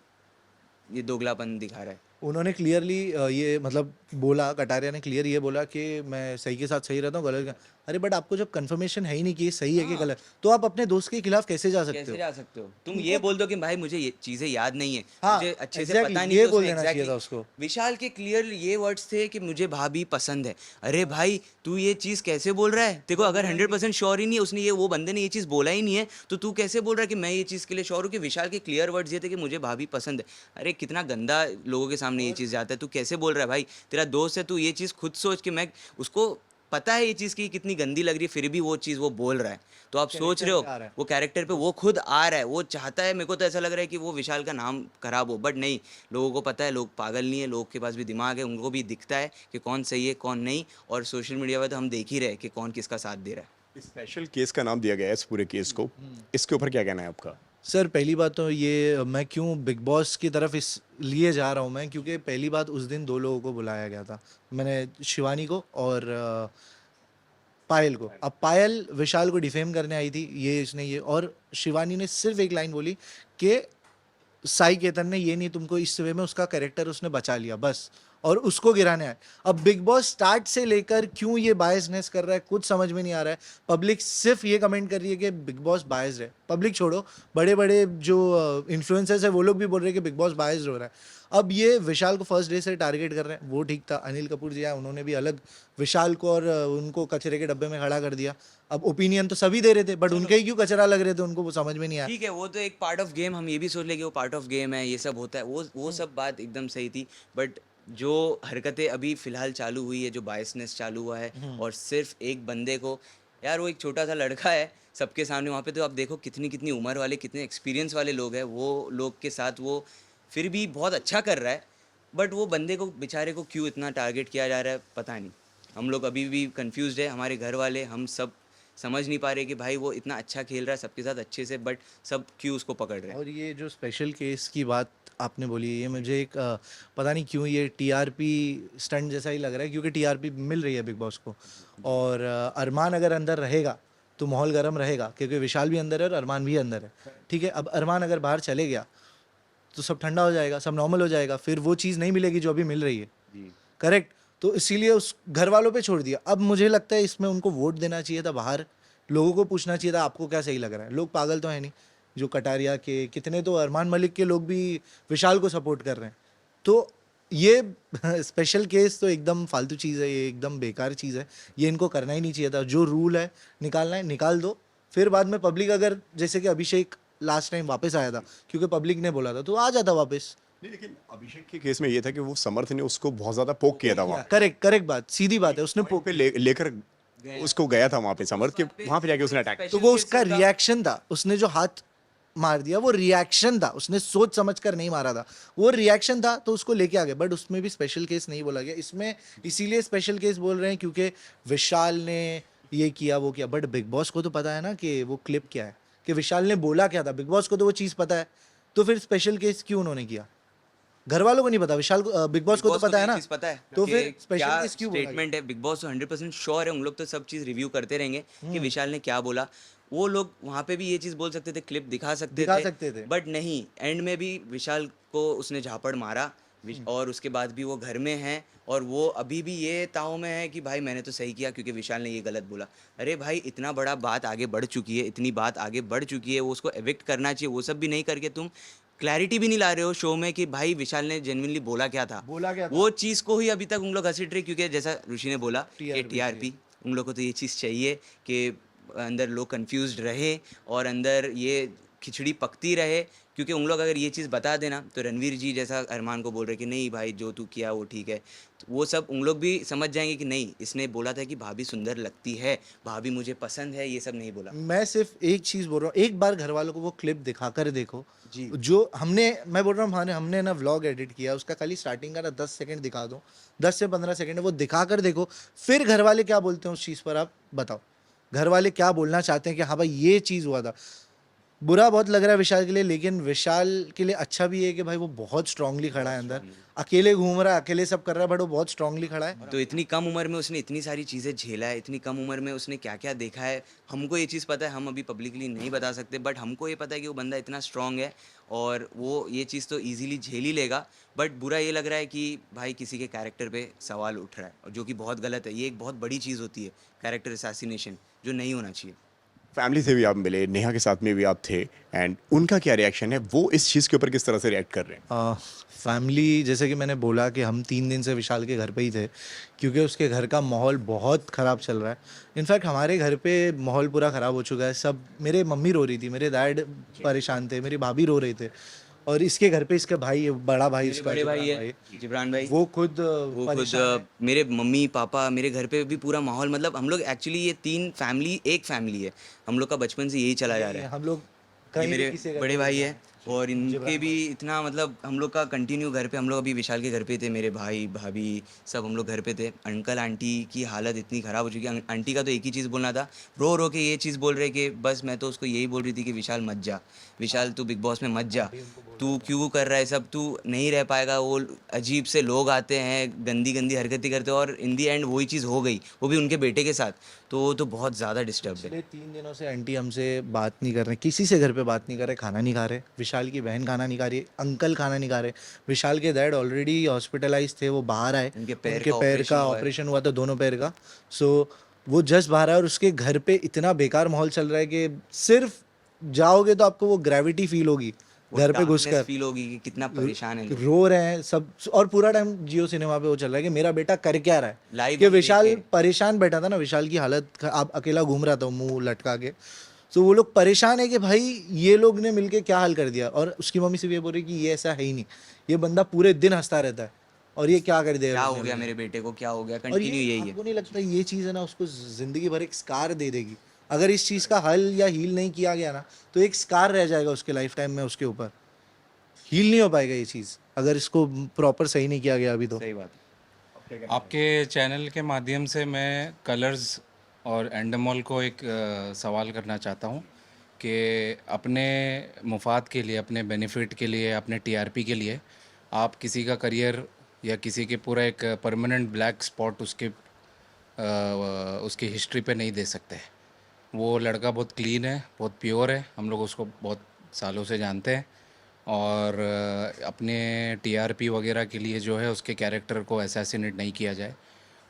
ये दोगलापन दिखा रहा है। उन्होंने क्लियरली ये मतलब बोला, कटारिया ने क्लियर ये बोला कि मैं सही के साथ सही रहता हूँ, गलत अरे बट आपको जब कंफर्मेशन है ही नहीं कि ये सही है कि गलत, तो आप अपने दोस्त के खिलाफ कैसे जा सकते कैसे हो? जा सकते हो तुम? ये बोल दो कि भाई मुझे ये चीजें याद नहीं है, हाँ, मुझे अच्छे से एग्जैक्टली पता नहीं ये कि बोल उसने देना चाहिए एग्जैक्टली था उसको। विशाल के क्लियर ये वर्ड्स थे कि मुझे भाभी पसंद है। अरे भाई तू ये चीज कैसे बोल रहा है? देखो अगर 100% श्योर ही नहीं है, उसने ये वो बंदे ने ये चीज बोला ही नहीं है, तो तू कैसे बोल रहा है कि मैं ये चीज के लिए श्योर हूँ? कि विशाल के क्लियर वर्ड्स ये थे कि मुझे भाभी पसंद है। अरे कितना गंदा लोगों के सामने ये चीज जाता है। तू कैसे बोल रहा है भाई? तेरा दोस्त है, तू ये चीज खुद सोच कि मैं उसको पता है ये चीज़ की कितनी गंदी लग रही है, फिर भी वो चीज़ वो बोल रहा है। तो आप सोच रहे कैरेक्टर हो पे आ रहा है। वो कैरेक्टर पे वो खुद आ रहा है, वो चाहता है। मेरे को तो ऐसा लग रहा है कि वो विशाल का नाम खराब हो, बट नहीं, लोगों को पता है, लोग पागल नहीं है, लोगों के पास भी दिमाग है, उनको भी दिखता है कि कौन सही है कौन नहीं। और सोशल मीडिया पे तो हम देख ही रहे हैं कि कौन किसका साथ दे रहा है। स्पेशल केस का नाम दिया गया है इस पूरे केस को, इसके ऊपर क्या कहना है आपका? सर पहली बात तो ये मैं क्यों बिग बॉस की तरफ इसलिए जा रहा हूँ मैं, क्योंकि पहली बात उस दिन 2 लोगों को बुलाया गया था। मैंने शिवानी को और पायल को। अब पायल विशाल को डिफेम करने आई थी, ये इसने ये, और शिवानी ने सिर्फ एक लाइन बोली कि साई केतन ने ये नहीं तुमको इस वे में उसका कैरेक्टर उसने बचा लिया बस, और उसको गिराने आए। अब बिग बॉस स्टार्ट से लेकर क्यों ये बायसनेस कर रहा है कुछ समझ में नहीं आ रहा है। पब्लिक सिर्फ ये कमेंट कर रही है कि बिग बॉस बायस्ड है। पब्लिक छोड़ो, बड़े बड़े जो इन्फ्लुएंसर्स है वो लोग भी बोल रहे हैं कि बिग बॉस बायस्ड हो रहा है। अब ये विशाल को फर्स्ट डे से टारगेट कर रहे हैं, वो ठीक था। अनिल कपूर जी आए, उन्होंने भी अलग विशाल को और उनको कचरे के डब्बे में खड़ा कर दिया। अब ओपिनियन तो सभी दे रहे थे, बट उनके ही क्यों कचरा लग रहे थे उनको, वो समझ में नहीं आया। ठीक है, वो तो एक पार्ट ऑफ गेम, हम ये भी सोच ले कि वो पार्ट ऑफ गेम है, ये सब होता है, वो सब बात एकदम सही थी। बट जो हरकतें अभी फिलहाल चालू हुई है, जो बायसनेस चालू हुआ है, और सिर्फ एक बंदे को, यार वो एक छोटा सा लड़का है सबके सामने वहाँ पे, तो आप देखो कितनी कितनी उम्र वाले, कितने एक्सपीरियंस वाले लोग हैं, वो लोग के साथ वो फिर भी बहुत अच्छा कर रहा है। बट वो बंदे को बेचारे को क्यों इतना टारगेट किया जा रहा है पता नहीं। हम लोग अभी भी कंफ्यूज्ड है, हमारे घर वाले, हम सब समझ नहीं पा रहे कि भाई वो इतना अच्छा खेल रहा है सबके साथ अच्छे से, बट सब क्यों उसको पकड़ रहे हैं। और ये जो स्पेशल केस की बात आपने बोली, ये मुझे एक पता नहीं क्यों ये टीआरपी स्टंट जैसा ही लग रहा है, क्योंकि टीआरपी मिल रही है बिग बॉस को। और अरमान अगर अंदर रहेगा तो माहौल गर्म रहेगा, क्योंकि विशाल भी अंदर है और अरमान भी अंदर है। ठीक है, अब अरमान अगर बाहर चले गया तो सब ठंडा हो जाएगा, सब नॉर्मल हो जाएगा, फिर वो चीज़ नहीं मिलेगी जो अभी मिल रही है। जी। करेक्ट। तो इसीलिए उस घर वालों पे छोड़ दिया। अब मुझे लगता है इसमें उनको वोट देना चाहिए था, बाहर लोगों को पूछना चाहिए था आपको क्या सही लग रहा है। लोग पागल तो है नहीं, जो कटारिया के कितने तो अरमान मलिक के लोग भी विशाल को सपोर्ट कर रहे हैं। तो ये स्पेशल केस तो एकदम फालतू चीज़ है, ये एकदम बेकार चीज़ है, ये इनको करना ही नहीं चाहिए था। जो रूल है निकालना है निकाल दो, फिर बाद में पब्लिक अगर, जैसे कि अभिषेक लास्ट टाइम वापस आया था क्योंकि पब्लिक ने बोला था, तो आ जाता वापस। नहीं, लेकिन अभिषेक के केस में ये था कि वो समर्थ ने उसको बहुत ज्यादा पोक किया था वहाँ करेक्ट करेक्ट बात, सीधी बात है, उसने पे लेकर उसको गया था वहाँ पे समर्थ के, वहाँ पे जाके उसने अटैक। तो वो उसका रिएक्शन था, उसने जो हाथ मार दिया वो रिएक्शन था, उसने सोच समझ कर नहीं मारा था, वो रिएक्शन था, तो उसको लेके आ गए। बट उसमें भी स्पेशल केस नहीं बोला गया इसमें, इसीलिए स्पेशल केस बोल रहे हैं क्योंकि विशाल ने ये किया वो किया। बट बिग बॉस को तो पता है ना कि वो क्लिप क्या है, कि विशाल ने बोला क्या था, बिग बॉस को तो वो चीज़ पता है। तो फिर स्पेशल केस क्यों उन्होंने किया? घर वालों को नहीं पता, विशाल को, बिग बॉस को तो पता है ना, पता है तो कि फिर क्या स्पेशल केस क्यों बोला गया? स्टेटमेंट है। बिग बॉस तो 100% श्योर है, उन लोग तो सब चीज़ रिव्यू करते रहेंगे कि विशाल ने क्या बोला। वो लोग वहाँ पे भी ये चीज़ बोल सकते थे, क्लिप दिखा सकते थे, बट नहीं, एंड में भी विशाल को उसने झापड़ मारा। और उसके बाद भी वो घर में है, और वो अभी भी ये ताव में है कि भाई मैंने तो सही किया क्योंकि विशाल ने ये गलत बोला। अरे भाई इतना बड़ा बात आगे बढ़ चुकी है, इतनी बात आगे बढ़ चुकी है, वो उसको एविक्ट करना चाहिए। वो सब भी नहीं करके तुम क्लैरिटी भी नहीं ला रहे हो शो में कि भाई विशाल ने जेन्युइनली बोला क्या था। वो चीज़ को ही अभी तक उन लोग घसीट रहे, क्योंकि जैसा ऋषि ने बोला कि टीआरपी, उन लोग को तो ये चीज़ चाहिए कि अंदर लोग कंफ्यूज्ड रहे और अंदर ये खिचड़ी पकती रहे। क्योंकि उन लोग अगर ये चीज़ बता देना, तो रणवीर जी जैसा अरमान को बोल रहे कि नहीं भाई जो तू किया वो ठीक है, तो वो सब उन लोग भी समझ जाएंगे कि नहीं, इसने बोला था कि भाभी सुंदर लगती है, भाभी मुझे पसंद है, ये सब नहीं बोला। मैं सिर्फ एक चीज़ बोल रहा हूँ, एक बार घर वालों को वो क्लिप दिखाकर देखो जी। जो हमने, मैं बोल रहा हूँ हमने ना व्लॉग एडिट किया, उसका खाली स्टार्टिंग का ना 10 सेकंड दिखा दो, 10 से 15 सेकंड वो दिखाकर देखो, फिर घर वाले क्या बोलते हैं उस चीज़ पर आप बताओ। घर वाले क्या बोलना चाहते हैं कि हाँ भाई ये चीज़ हुआ था। बुरा बहुत लग रहा है विशाल के लिए, लेकिन विशाल के लिए अच्छा भी है कि भाई वो बहुत स्ट्रांगली खड़ा है अंदर, अकेले घूम रहा है, अकेले सब कर रहा है, बट वो बहुत स्ट्रांगली खड़ा है। तो इतनी कम उम्र में उसने इतनी सारी चीज़ें झेला है, इतनी कम उम्र में उसने क्या क्या देखा है, हमको ये चीज़ पता है, हम अभी पब्लिकली नहीं बता सकते, बट हमको ये पता है कि वो बंदा इतना स्ट्रांग है और वो ये चीज़ तो ईज़िली झेल ही लेगा, बट बुरा ये लग रहा है कि भाई किसी के कैरेक्टर पे सवाल उठ रहा है, और जो कि बहुत गलत है। ये एक बहुत बड़ी चीज़ होती है, कैरेक्टर असैसिनेशन, जो नहीं होना चाहिए। फैमिली से भी आप मिले, नेहा के साथ में भी आप थे, एंड उनका क्या रिएक्शन है, वो इस चीज़ के ऊपर किस तरह से रिएक्ट कर रहे हैं? फैमिली, जैसे कि मैंने बोला कि हम 3 दिन से विशाल के घर पे ही थे, क्योंकि उसके घर का माहौल बहुत ख़राब चल रहा है। इनफैक्ट हमारे घर पे माहौल पूरा ख़राब हो चुका है। सब, मेरे मम्मी रो रही थी, मेरे डैड परेशान थे, मेरी भाभी रो रहे थे, और इसके घर पे इसका भाई, बड़ा भाई मेरे इसका, बड़े भाई जिब्रान है, भाई, जिब्रान भाई, वो खुद वो खुद परेशान है। मेरे मम्मी पापा, मेरे घर पे भी पूरा माहौल, मतलब हम लोग एक्चुअली ये 3 फैमिली एक फैमिली है। हम लोग का बचपन से यही चला जा नहीं, रहा है। हम लोग ये कहीं भी मेरे किसी के घर बड़े पे भाई नहीं है, और जाएंगे। इनके जिब्रान भी भाई। इतना, मतलब हम लोग का कंटिन्यू घर पे, हम लोग अभी विशाल के घर पे थे, मेरे भाई भाभी सब हम लोग घर पे थे। अंकल आंटी की हालत इतनी ख़राब हो चुकी है। आंटी का तो एक ही चीज़ बोलना था, रो रो के ये चीज़ बोल रहे कि बस, मैं तो उसको यही बोल रही थी कि विशाल मत जा, विशाल तू बिग बॉस में मत जा, तू क्यों कर रहा है सब, तू नहीं रह पाएगा। वो अजीब से लोग आते हैं, गंदी गंदी हरकतें करते हैं, और इन दी एंड वही चीज़ हो गई, वो भी उनके बेटे के साथ। तो वो तो बहुत ज़्यादा डिस्टर्ब है। पिछले 3 दिनों से आंटी हमसे बात नहीं कर रहे, किसी से घर पे बात नहीं कर रहे, खाना नहीं खा रहे। विशाल की बहन खाना नहीं खा रही, अंकल खाना नहीं खा रहे। विशाल के डैड ऑलरेडी हॉस्पिटलाइज थे, वो बाहर आए, उनके पैर उनके का पैर ऑपरेशन का हुआ है। ऑपरेशन हुआ था, दोनों पैर का। सो वो जस्ट बाहर आए, और उसके घर पे इतना बेकार माहौल चल रहा है कि सिर्फ जाओगे तो आपको वो ग्रेविटी फील होगी वो घर पे डार्कनेस घुसकर। फील होगी कि कितना परेशान है लोग। रो रहे हैं सब, और पूरा टाइम जियो सिनेमा पे वो चल रहा है कि मेरा बेटा कर क्या रहा है। लाइव कि हम विशाल देखे। परेशान बैठा था ना, विशाल की हालत आप अकेला घूम रहा था मुंह लटका के। तो वो लोग परेशान है कि भाई ये लोग ने मिलके क्या हाल कर दिया। और उसकी मम्मी से भी ये बोल रही कि ये ऐसा है ही नहीं, ये बंदा पूरे दिन हंसता रहता है, और ये क्या कर दिया ये क्या लोग हो ने गया मिलके। मेरे बेटे को, क्या हो गया, और कंटिन्यू ये यही है। आपको नहीं लगता ये चीज़ है ना, उसको जिंदगी भर एक स्कार दे देगी। अगर इस चीज़ का हल या हील नहीं किया गया ना, तो एक स्कार रह जाएगा उसके लाइफ टाइम में, उसके ऊपर हील नहीं हो पाएगा ये चीज़, अगर इसको प्रॉपर सही नहीं किया गया अभी तो। सही बात है। आपके चैनल के माध्यम से मैं कलर्स और एंडमॉल को एक सवाल करना चाहता हूँ कि अपने मुफाद के लिए, अपने बेनिफिट के लिए, अपने टीआरपी के लिए आप किसी का करियर या किसी के पूरा एक परमानेंट ब्लैक स्पॉट उसकी हिस्ट्री पे नहीं दे सकते। वो लड़का बहुत क्लीन है, बहुत प्योर है, हम लोग उसको बहुत सालों से जानते हैं, और अपने टीआरपी वगैरह के लिए जो है उसके कैरेक्टर को असैसिनेट नहीं किया जाए।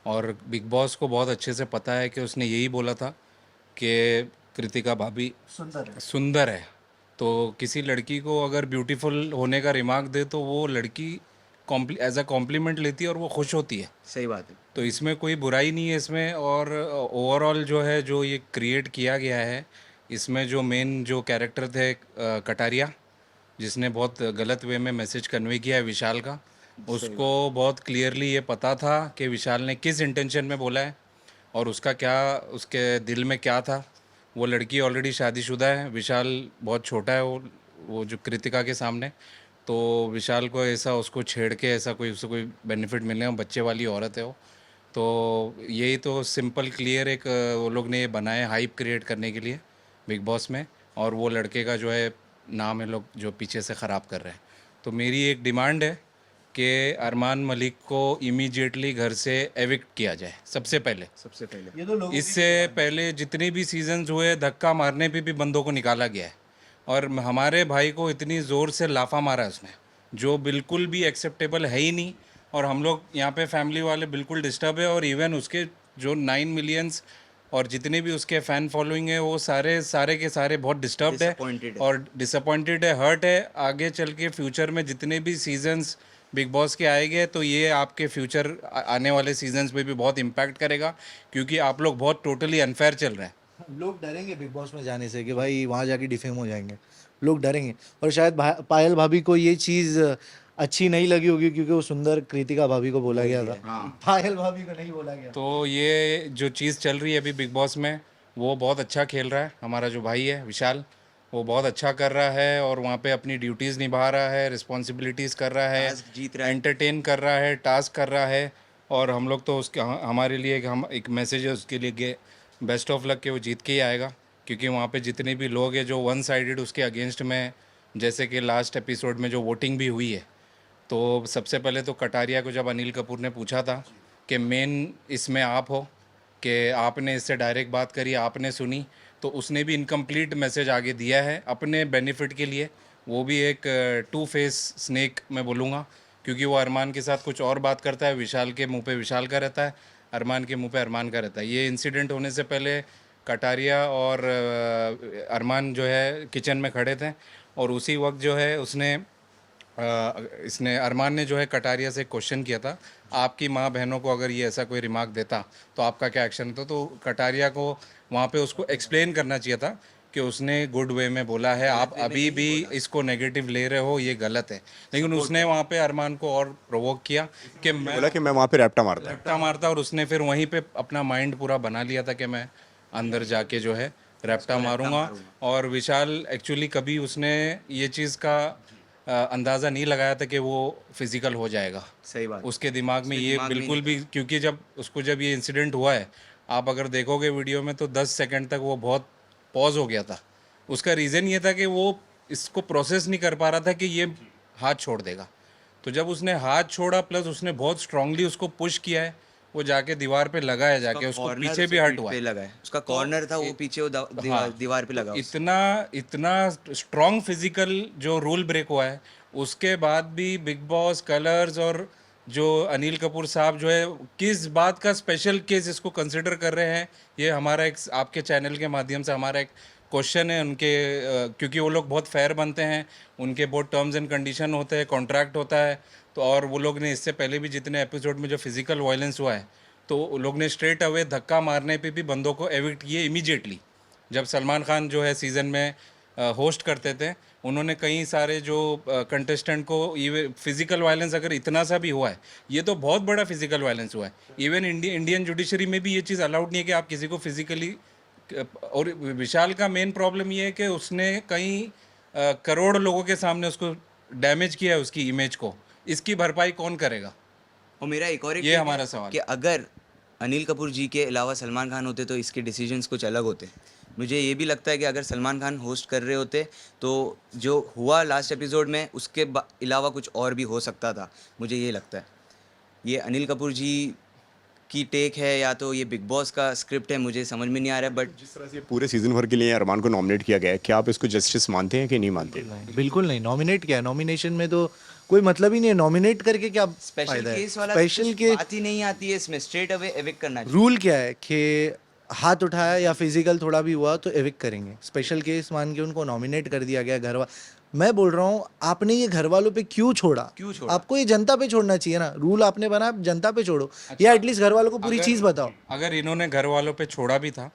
और बिग बॉस को बहुत अच्छे से पता है कि उसने यही बोला था कि कृतिका भाभी सुंदर है, तो किसी लड़की को अगर ब्यूटीफुल होने का रिमार्क दे तो वो लड़की एज अ कॉम्प्लीमेंट लेती है और वो खुश होती है। सही बात है। तो इसमें कोई बुराई नहीं है इसमें। और ओवरऑल जो है, जो ये क्रिएट किया गया है, इसमें जो मेन जो कैरेक्टर थे कटारिया, जिसने बहुत गलत वे में मैसेज कन्वे किया है विशाल का, उसको बहुत क्लियरली ये पता था कि विशाल ने किस इंटेंशन में बोला है और उसका क्या, उसके दिल में क्या था। वो लड़की ऑलरेडी शादीशुदा है, विशाल बहुत छोटा है, वो जो कृतिका के सामने। तो विशाल को ऐसा उसको छेड़ के ऐसा कोई उससे कोई बेनिफिट मिलने, बच्चे वाली औरत है वो। तो यही तो सिंपल क्लियर एक वो लोग ने ये बनाया हाइप क्रिएट करने के लिए बिग बॉस में, और वो लड़के का जो है नाम है लोग जो पीछे से ख़राब कर रहे हैं। तो मेरी एक डिमांड है कि अरमान मलिक को इमीडिएटली घर से एविक्ट किया जाए सबसे पहले। सबसे पहले ये तो लोगों इससे पहले जितने भी सीजन्स हुए, धक्का मारने पे भी बंदों को निकाला गया है, और हमारे भाई को इतनी ज़ोर से लाफा मारा है उसने, जो बिल्कुल भी एक्सेप्टेबल है ही नहीं। और हम लोग यहाँ पे फैमिली वाले बिल्कुल डिस्टर्ब है, और इवन उसके जो 9 मिलियंस और जितने भी उसके फ़ैन फॉलोइंग है, वो सारे सारे के सारे बहुत डिस्टर्ब्ड है Disappointed है। और डिसअपॉइंटेड है, हर्ट है। आगे चल के फ्यूचर में जितने भी सीजन्स बिग बॉस के आएंगे, तो ये आपके फ्यूचर आने वाले सीजन्स पे भी बहुत इम्पैक्ट करेगा, क्योंकि आप लोग बहुत टोटली अनफेयर चल रहे हैं। लोग डरेंगे बिग बॉस में जाने से कि भाई वहाँ जाके डिफेम हो जाएंगे, लोग डरेंगे। और शायद पायल भाभी को ये चीज़ अच्छी नहीं लगी होगी, क्योंकि वो सुंदर कृतिका भाभी को बोला गया था, पायल भाभी को नहीं बोला गया। तो ये जो चीज़ चल रही है अभी बिग बॉस में, वो बहुत अच्छा खेल रहा है हमारा जो भाई है विशाल, वो बहुत अच्छा कर रहा है, और वहाँ पे अपनी ड्यूटीज़ निभा रहा है, रिस्पॉन्सिबिलिटीज़ कर रहा है, टास्क जीत रहा है। एंटरटेन कर रहा है, टास्क कर रहा है। और हम लोग तो उसके हमारे लिए हम एक मैसेज है उसके लिए, बेस्ट ऑफ लक के वो जीत के ही आएगा, क्योंकि वहाँ पे जितने भी लोग हैं जो वन साइडेड उसके अगेंस्ट में, जैसे कि लास्ट एपिसोड में जो वोटिंग भी हुई है, तो सबसे पहले तो कटारिया को जब अनिल कपूर ने पूछा था कि मेन इसमें आप हो, कि आपने इससे डायरेक्ट बात करी, आपने सुनी, तो उसने भी इनकम्प्लीट मैसेज आगे दिया है अपने बेनिफिट के लिए। वो भी एक टू फेस स्नेक मैं बोलूँगा, क्योंकि वो अरमान के साथ कुछ और बात करता है, विशाल के मुंह पे विशाल का रहता है, अरमान के मुंह पे अरमान का रहता है। ये इंसिडेंट होने से पहले कटारिया और अरमान जो है किचन में खड़े थे, और उसी वक्त जो है इसने अरमान ने जो है कटारिया से क्वेश्चन किया था, आपकी माँ बहनों को अगर ये ऐसा कोई रिमार्क देता तो आपका क्या एक्शन था। तो कटारिया को वहाँ पे उसको एक्सप्लेन करना चाहिए था कि उसने गुड वे में बोला है, आप अभी भी इसको नेगेटिव ले रहे हो, ये गलत है। लेकिन उसने वहाँ पे अरमान को और प्रोवोक किया कि मैं बोला कि मैं वहाँ पे रैप्टा मारता है। रैप्टा मारता, और उसने फिर वहीं पे अपना माइंड पूरा बना लिया था कि मैं अंदर जाके जो है रैप्टा मारूंगा। और विशाल एक्चुअली कभी उसने ये चीज़ का अंदाज़ा नहीं लगाया था कि वो फिज़िकल हो जाएगा। सही बात। उसके दिमाग में ये बिल्कुल भी, क्योंकि जब ये इंसिडेंट हुआ है, आप अगर देखोगे वीडियो में तो 10 सेकंड तक वो बहुत पॉज हो गया था। उसका रीज़न ये था कि वो इसको प्रोसेस नहीं कर पा रहा था कि ये हाथ छोड़ देगा। तो जब उसने हाथ छोड़ा, प्लस उसने बहुत स्ट्रांगली उसको पुश किया है, वो जाके दीवार पे लगा है, जाके उसको कॉर्नर पीछे भी उसे हर्ट पीठ हुआ पे है। लगा है, उसका कॉर्नर था, वो पीछे वो दीवार पे लगा तो उसके। इतना इतना स्ट्रॉन्ग फिजिकल जो रूल ब्रेक हुआ है, उसके बाद भी बिग बॉस, कलर्स और जो अनिल कपूर साहब जो है किस बात का स्पेशल केस इसको कंसिडर कर रहे हैं, ये हमारा एक आपके चैनल के माध्यम से हमारा एक क्वेश्चन है उनके। क्योंकि वो लोग बहुत फेयर बनते हैं, उनके बहुत टर्म्स एंड कंडीशन होते हैं, कॉन्ट्रैक्ट होता है। तो और वो लोग ने इससे पहले भी जितने एपिसोड में जो फिजिकल वायलेंस हुआ है, तो वो लोग ने स्ट्रेट अवे धक्का मारने पे भी बंदों को एविक्ट किए इमीडिएटली। जब सलमान खान जो है सीज़न में होस्ट करते थे, उन्होंने कई सारे जो कंटेस्टेंट को ये फिजिकल वायलेंस अगर इतना सा भी हुआ है, ये तो बहुत बड़ा फिजिकल वायलेंस हुआ है। इवन इंडियन जुडिशरी में भी ये चीज़ अलाउड नहीं है कि आप किसी को फिजिकली। और विशाल का मेन प्रॉब्लम ये है कि उसने कई करोड़ लोगों के सामने उसको डैमेज किया है, उसकी इमेज को। इसकी भरपाई कौन करेगा? और मेरा एक और एक ये take हमारा है सवाल कि अगर अनिल कपूर जी के अलावा सलमान खान होते तो इसके डिसीजंस कुछ अलग होते। मुझे ये भी लगता है कि अगर सलमान खान होस्ट कर रहे होते तो जो हुआ लास्ट एपिसोड में उसके अलावा कुछ और भी हो सकता था, मुझे ये लगता है। ये अनिल कपूर जी की टेक है या तो ये बिग बॉस का स्क्रिप्ट है, मुझे समझ में नहीं आ रहा है। बट जिस तरह से पूरे सीजन भर के लिए अरमान को नॉमिनेट किया गया है, क्या आप इसको जस्टिस मानते हैं कि नहीं मानते? बिल्कुल नहीं। नॉमिनेट क्या है, नॉमिनेशन में तो कोई मतलब ही नहीं है। नॉमिनेट करके क्या स्पेशल फायदा है? केस वाला स्पेशल कुछ के बात ही नहीं आती है इसमें, स्ट्रेट अवे एविक्ट करना चाहिए। रूल क्या है कि हाथ उठाया या फिजिकल थोड़ा भी हुआ तो एविक्ट करेंगे। स्पेशल केस मान के उनको नॉमिनेट कर दिया गया। मैं बोल रहा हूँ, आपने ये घर वालों पे क्यों छोड़ा? आपको ये जनता पे छोड़ना चाहिए ना। रूल आपने बनाया, जनता पे छोड़ो, या एटलीस्ट घर वालों को पूरी चीज़ बताओ। अगर इन्होंने घर वालों पे छोड़ा भी था,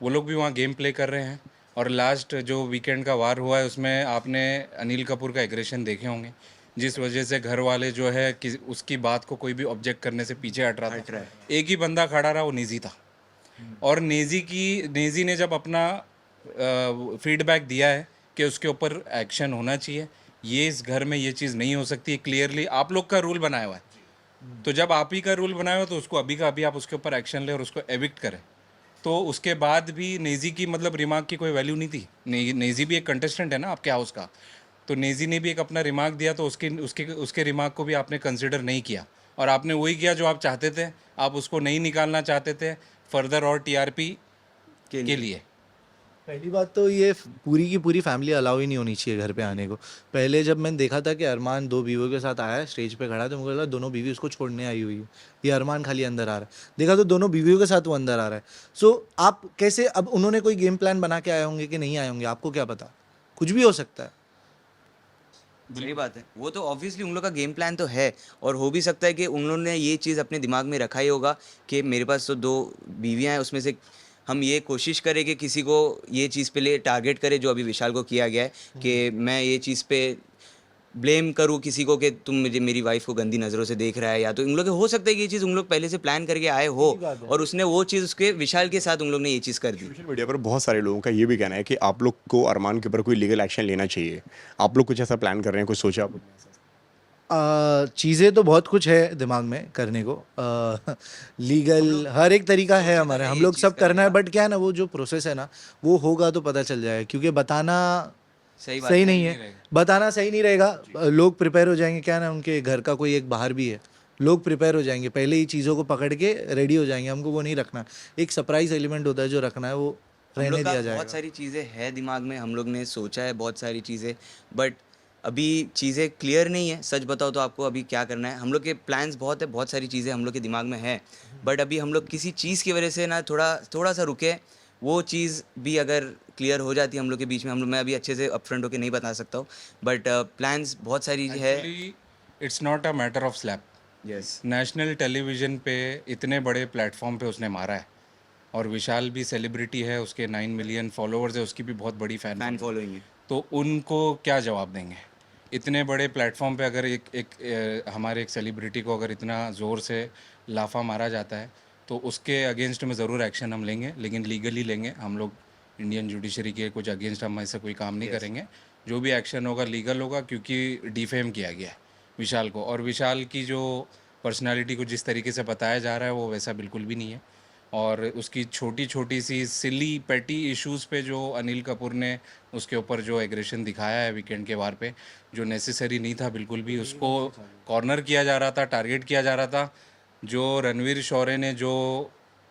वो लोग भी वहाँ गेम प्ले कर रहे हैं। और लास्ट जो वीकेंड का वार हुआ है, उसमें आपने अनिल कपूर का एग्रेशन देखे होंगे, जिस वजह से घर वाले जो है कि उसकी बात को कोई भी ऑब्जेक्ट करने से पीछे हट रहा था। एक ही बंदा खड़ा रहा, वो नेजी था। और नेजी ने जब अपना फीडबैक दिया है कि उसके ऊपर एक्शन होना चाहिए, ये इस घर में ये चीज़ नहीं हो सकती, क्लियरली आप लोग का रूल बनाया हुआ है। तो जब आप ही का रूल बनाया हो तो उसको अभी का अभी आप उसके ऊपर एक्शन ले और उसको एविक्ट करें। तो उसके बाद भी नेजी की मतलब रिमार्क की कोई वैल्यू नहीं थी। नेजी भी एक कंटेस्टेंट है ना आपके हाउस का। तो नेजी ने भी एक अपना रिमार्क दिया, तो उसके रिमार्क को भी आपने कंसिडर नहीं किया, और आपने वही किया जो आप चाहते थे। आप उसको नहीं निकालना चाहते थे फर्दर और टीआरपी के लिए। पहली बात तो ये पूरी की पूरी फैमिली अलाउ ही नहीं होनी चाहिए घर पे आने को। पहले जब मैंने देखा था कि अरमान 2 बीवियों के साथ आया है, स्टेज पे खड़ा है, तो मुझे लगा दोनों बीवी उसको छोड़ने आई हुई है, ये अरमान खाली अंदर आ रहा है। देखा तो दोनों बीवियों के साथ वो अंदर आ रहा है। सो आप कैसे, अब उन्होंने कोई गेम प्लान बना के आए होंगे कि नहीं आए होंगे, आपको क्या पता? कुछ भी हो सकता है। सही बात है। वो तो ऑब्वियसली उन लोग का गेम प्लान तो है, और हो भी सकता है कि उन लोगों ने ये चीज़ अपने दिमाग में रखा ही होगा कि मेरे पास तो 2 बीवियां हैं, उसमें से हम ये कोशिश करें कि किसी को ये चीज़ पे ले टारगेट करे, जो अभी विशाल को किया गया है कि मैं ये चीज़ पे ब्लेम करूँ किसी को कि तुम मुझे मेरी वाइफ को गंदी नज़रों से देख रहा है। या तो उन लोग हो सकता है कि ये चीज़ उन लोग पहले से प्लान करके आए हो, और उसने वो चीज़ उसके विशाल के साथ उन लोग ने ये चीज़ कर दी। सोशल मीडिया पर बहुत सारे लोगों का ये भी कहना है कि आप लोग को अरमान के ऊपर कोई लीगल एक्शन लेना चाहिए। आप लोग कुछ ऐसा प्लान कर रहे हैं, कुछ सोचा आपने? चीज़ें तो बहुत कुछ है दिमाग में करने को। लीगल हर एक तरीका है हमारे, हम लोग सब करना है। बट क्या है ना, वो जो प्रोसेस है ना, वो होगा तो पता चल जाएगा। क्योंकि बताना सही नहीं है, बताना सही नहीं रहेगा। लोग प्रिपेयर हो जाएंगे। क्या है ना, उनके घर का कोई एक बाहर भी है, लोग प्रिपेयर हो जाएंगे, पहले ही चीज़ों को पकड़ के रेडी हो जाएंगे। हमको वो नहीं रखना। एक सरप्राइज एलिमेंट होता है जो रखना है, वो हम रहने लोग का दिया जाएगा। बहुत सारी चीज़ें है दिमाग में, हम लोग ने सोचा है बहुत सारी चीज़ें, बट अभी चीज़ें क्लियर नहीं है, सच बताओ तो आपको अभी क्या करना है। हम लोग के प्लान्स बहुत है, बहुत सारी चीज़ें हम लोग के दिमाग में है, बट अभी हम लोग किसी चीज़ की वजह से ना थोड़ा सा रुके। वो चीज़ भी अगर क्लियर हो जाती है हम लोग के बीच में, हम लोग, मैं अभी अच्छे से अपफ्रंट होके नहीं बता सकता हूँ, बट प्लान्स बहुत सारी है। Actually it's not a matter of slap. Yes, national television पे इतने बड़े प्लेटफॉर्म पे उसने मारा है, और विशाल भी सेलिब्रिटी है, उसके 9 मिलियन फॉलोअर्स है, उसकी भी बहुत बड़ी फ़ैन फैन फॉलोइंग। फॉलोइंग है। तो उनको क्या जवाब देंगे? इतने बड़े प्लेटफॉर्म पे अगर हमारे एक सेलिब्रिटी को अगर इतना ज़ोर से लाफा मारा जाता है, तो उसके अगेंस्ट में ज़रूर एक्शन हम लेंगे, लेकिन लीगली लेंगे। हम लोग इंडियन जुडिशरी के कुछ अगेंस्ट हम ऐसा कोई काम नहीं करेंगे। जो भी एक्शन होगा लीगल होगा, क्योंकि डिफेम किया गया है विशाल को, और विशाल की जो पर्सनालिटी को जिस तरीके से बताया जा रहा है वो वैसा बिल्कुल भी नहीं है। और उसकी छोटी छोटी सी सिली पेटी इश्यूज़ पे जो अनिल कपूर ने उसके ऊपर जो एग्रेशन दिखाया है वीकेंड के वार पे, जो नेसेसरी नहीं था बिल्कुल भी, उसको कॉर्नर किया जा रहा था, टारगेट किया जा रहा था। जो रणवीर शौर्य ने जो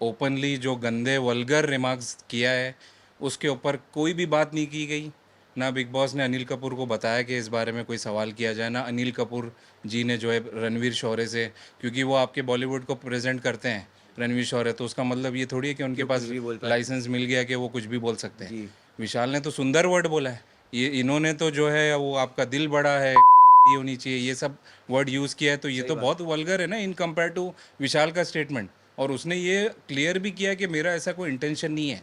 ओपनली जो गंदे वल्गर रिमार्क्स किया है, उसके ऊपर कोई भी बात नहीं की गई। ना बिग बॉस ने अनिल कपूर को बताया कि इस बारे में कोई सवाल किया जाए, ना अनिल कपूर जी ने जो है रणवीर शौर्य से, क्योंकि वो आपके बॉलीवुड को प्रेजेंट करते हैं रणवीर शौर्य, तो उसका मतलब ये थोड़ी है कि उनके पास भी बोल पाए। लाइसेंस मिल गया कि वो कुछ भी बोल सकते हैं। जी, विशाल ने तो सुंदर वर्ड बोला है, ये इन्होंने तो जो है वो आपका दिल बड़ा है ये होनी चाहिए, ये सब वर्ड यूज़ किया है, तो ये तो बहुत वल्गर है ना इन कंपेयर टू विशाल का स्टेटमेंट। और उसने ये क्लियर भी किया कि मेरा ऐसा कोई इंटेंशन नहीं है,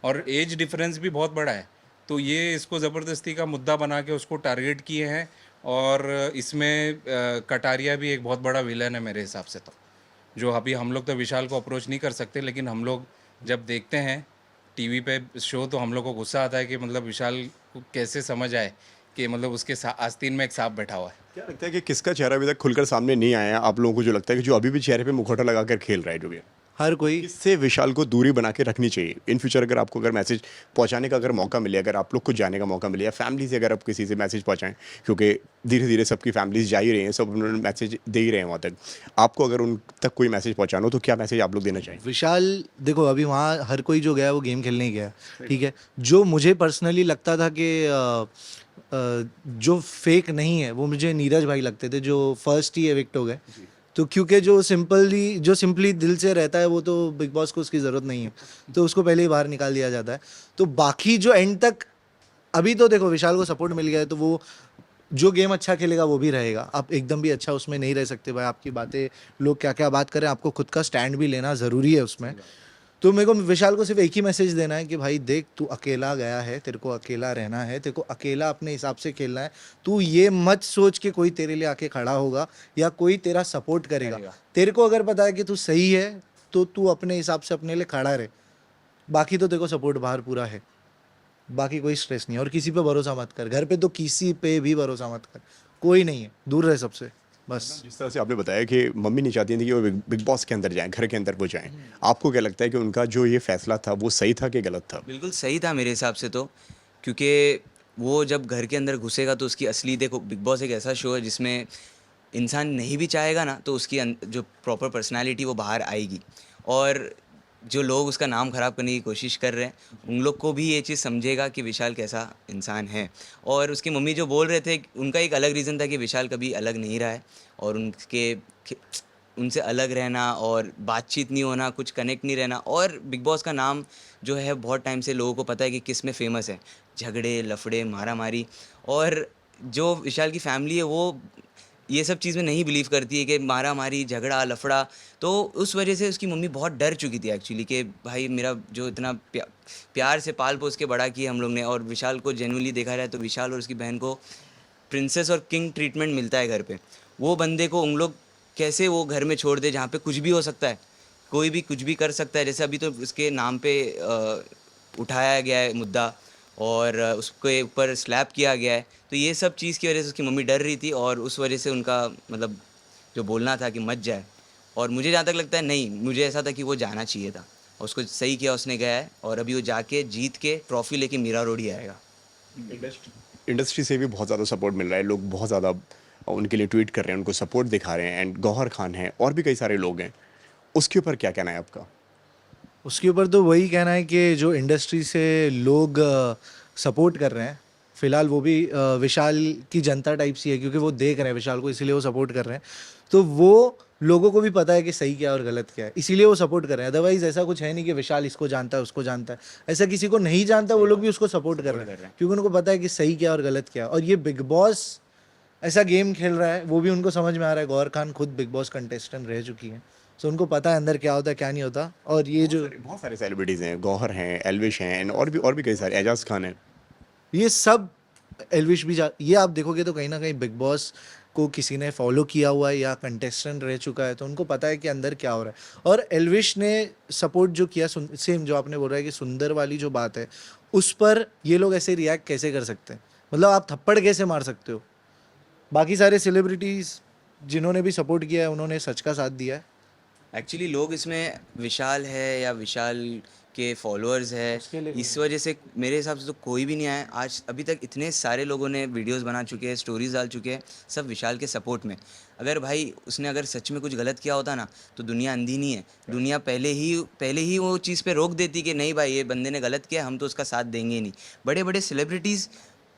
और एज डिफरेंस भी बहुत बड़ा है। तो ये इसको ज़बरदस्ती का मुद्दा बना के उसको टारगेट किए हैं। और इसमें कटारिया भी एक बहुत बड़ा विलन है मेरे हिसाब से। तो जो अभी हम लोग तो विशाल को अप्रोच नहीं कर सकते, लेकिन हम लोग जब देखते हैं टीवी पे शो, तो हम लोग को गुस्सा आता है कि मतलब विशाल को कैसे समझ आए कि मतलब उसके आस्तीन में एक सांप बैठा हुआ है। क्या लगता है कि किसका चेहरा अभी तक खुलकर सामने नहीं आया आप लोगों को? जो लगता है कि जो अभी भी चेहरे पे मुखौटा लगाकर खेल रहा है जो भी है, हर कोई किससे विशाल को दूरी बना के रखनी चाहिए इन फ्यूचर? अगर आपको अगर मैसेज पहुंचाने का अगर मौका मिले, अगर आप लोग को जाने का मौका मिले, या फैमिली से अगर आप किसी से मैसेज पहुंचाएं, क्योंकि धीरे धीरे सबकी फैमिलीज जा ही रही हैं, सब उन्होंने मैसेज दे ही रहे हैं वहाँ तक, आपको अगर उन तक कोई मैसेज पहुंचाना हो तो क्या मैसेज आप लोग देना चाहेंगे? विशाल, देखो अभी वहाँ हर कोई जो गया वो गेम खेलने ही गया, ठीक है। जो मुझे पर्सनली लगता था कि जो फेक नहीं है, वो मुझे नीरज भाई लगते थे, जो फर्स्ट ही एविक्ट हो गए। तो क्योंकि जो सिंपली दिल से रहता है, वो तो बिग बॉस को उसकी ज़रूरत नहीं है, तो उसको पहले ही बाहर निकाल दिया जाता है। तो बाकी जो एंड तक, अभी तो देखो विशाल को सपोर्ट मिल गया है, तो वो जो गेम अच्छा खेलेगा वो भी रहेगा। आप एकदम भी अच्छा उसमें नहीं रह सकते भाई, आपकी बातें लोग क्या क्या बात करें, आपको खुद का स्टैंड भी लेना ज़रूरी है उसमें। तो मेरे को विशाल को सिर्फ एक ही मैसेज देना है कि भाई देख, तू अकेला गया है, तेरे को अकेला रहना है, तेरे को अकेला अपने हिसाब से खेलना है। तू ये मत सोच कि कोई तेरे लिए आके खड़ा होगा या कोई तेरा सपोर्ट करेगा। तेरे को अगर पता है कि तू सही है, तो तू अपने हिसाब से अपने लिए खड़ा रहे। बाकी तो देखो सपोर्ट बाहर पूरा है, बाकी कोई स्ट्रेस नहीं है। और किसी पे भरोसा मत कर, घर पे तो किसी पे भी भरोसा मत कर, कोई नहीं है, दूर रहे सबसे बस। जिस तरह से आपने बताया कि मम्मी नहीं चाहती थी कि वो बिग बॉस के अंदर जाएं, घर के अंदर वो जाएं, आपको क्या लगता है कि उनका जो ये फैसला था वो सही था कि गलत था? बिल्कुल सही था मेरे हिसाब से तो, क्योंकि वो जब घर के अंदर घुसेगा तो उसकी असली, देखो बिग बॉस एक ऐसा शो है जिसमें इंसान नहीं भी चाहेगा ना तो उसकी जो प्रॉपर पर्सनालिटी वो बाहर आएगी। और जो लोग उसका नाम ख़राब करने की कोशिश कर रहे हैं, उन लोग को भी ये चीज़ समझेगा कि विशाल कैसा इंसान है। और उसकी मम्मी जो बोल रहे थे, उनका एक अलग रीज़न था कि विशाल कभी अलग नहीं रहा है, और उनसे अलग रहना और बातचीत नहीं होना, कुछ कनेक्ट नहीं रहना। और बिग बॉस का नाम जो है बहुत टाइम से लोगों को पता है कि किस में फ़ेमस है, झगड़े, लफड़े, मारा मारी। और जो विशाल की फैमिली है वो ये सब चीज़ में नहीं बिलीव करती है कि मारा मारी, झगड़ा, लफड़ा। तो उस वजह से उसकी मम्मी बहुत डर चुकी थी एक्चुअली कि भाई मेरा जो इतना प्यार से पाल पोस के बड़ा किया हम लोग ने, और विशाल को जेन्युइनली देखा जाए तो विशाल और उसकी बहन को प्रिंसेस और किंग ट्रीटमेंट मिलता है घर पे। वो बंदे को उन लोग कैसे वो घर में छोड़ दे जहाँ पे कुछ भी हो सकता है, कोई भी कुछ भी कर सकता है। जैसे अभी तो उसके नाम पे उठाया गया है मुद्दा, और उसके ऊपर स्लैप किया गया है। तो ये सब चीज़ की वजह से उसकी मम्मी डर रही थी, और उस वजह से उनका मतलब जो बोलना था कि मत जाए। और मुझे जहाँ तक लगता है, नहीं, मुझे ऐसा था कि वो जाना चाहिए था, और उसको सही किया, उसने गया है। और अभी वो जाके जीत के ट्रॉफी लेके मीरा रोड ही आएगा। इंडस्ट्री से भी बहुत ज़्यादा सपोर्ट मिल रहा है, लोग बहुत ज़्यादा उनके लिए ट्वीट कर रहे हैं, उनको सपोर्ट दिखा रहे हैं, एंड गौहर खान हैं और भी कई सारे लोग हैं, उसके ऊपर क्या कहना है आपका? उसके ऊपर तो वही कहना है कि जो इंडस्ट्री से लोग सपोर्ट कर रहे हैं, फिलहाल वो भी विशाल की जनता टाइप सी है, क्योंकि वो देख रहे हैं विशाल को, इसीलिए वो सपोर्ट कर रहे हैं। तो वो लोगों को भी पता है कि सही क्या है और गलत क्या है, इसीलिए वो सपोर्ट कर रहे हैं। अदरवाइज ऐसा कुछ है नहीं कि विशाल इसको जानता है उसको जानता है, ऐसा किसी को नहीं जानता, वो लोग भी उसको सपोर्ट कर रहे हैं, क्योंकि उनको पता है कि सही क्या है और गलत क्या है। और ये बिग बॉस ऐसा गेम खेल रहा है, वो भी उनको समझ में आ रहा है। गौहर खान खुद बिग बॉस कंटेस्टेंट रह चुकी हैं, सो उनको पता है अंदर क्या होता है क्या नहीं होता। और ये जो बहुत सारे सेलिब्रिटीज़ हैं, गौहर हैं, एल्विश हैं, और भी कई सारे, एजाज खान है। ये सब एल्विश भी ये आप देखोगे तो कहीं ना कहीं बिग बॉस को किसी ने फॉलो किया हुआ है या कंटेस्टेंट रह चुका है, तो उनको पता है कि अंदर क्या हो रहा है। और एल्विश ने सपोर्ट जो किया, सेम जो आपने बोला है कि सुंदर वाली जो बात है, उस पर ये लोग ऐसे रिएक्ट कैसे कर सकते हैं? मतलब आप थप्पड़ कैसे मार सकते हो? बाकी सारे सेलिब्रिटीज़ जिन्होंने भी सपोर्ट किया है उन्होंने सच का साथ दिया है। एक्चुअली लोग इसमें विशाल है या विशाल के फॉलोअर्स उसके है, लिए इस वजह से मेरे हिसाब से तो कोई भी नहीं आया आज अभी तक। इतने सारे लोगों ने वीडियोस बना चुके हैं, स्टोरीज डाल चुके हैं, सब विशाल के सपोर्ट में। अगर भाई उसने अगर सच में कुछ गलत किया होता ना, तो दुनिया अंधी नहीं है, दुनिया पहले ही वो चीज़ पे रोक देती कि नहीं भाई ये बंदे ने गलत किया, हम तो उसका साथ देंगे ही नहीं। बड़े बड़े सेलिब्रिटीज़,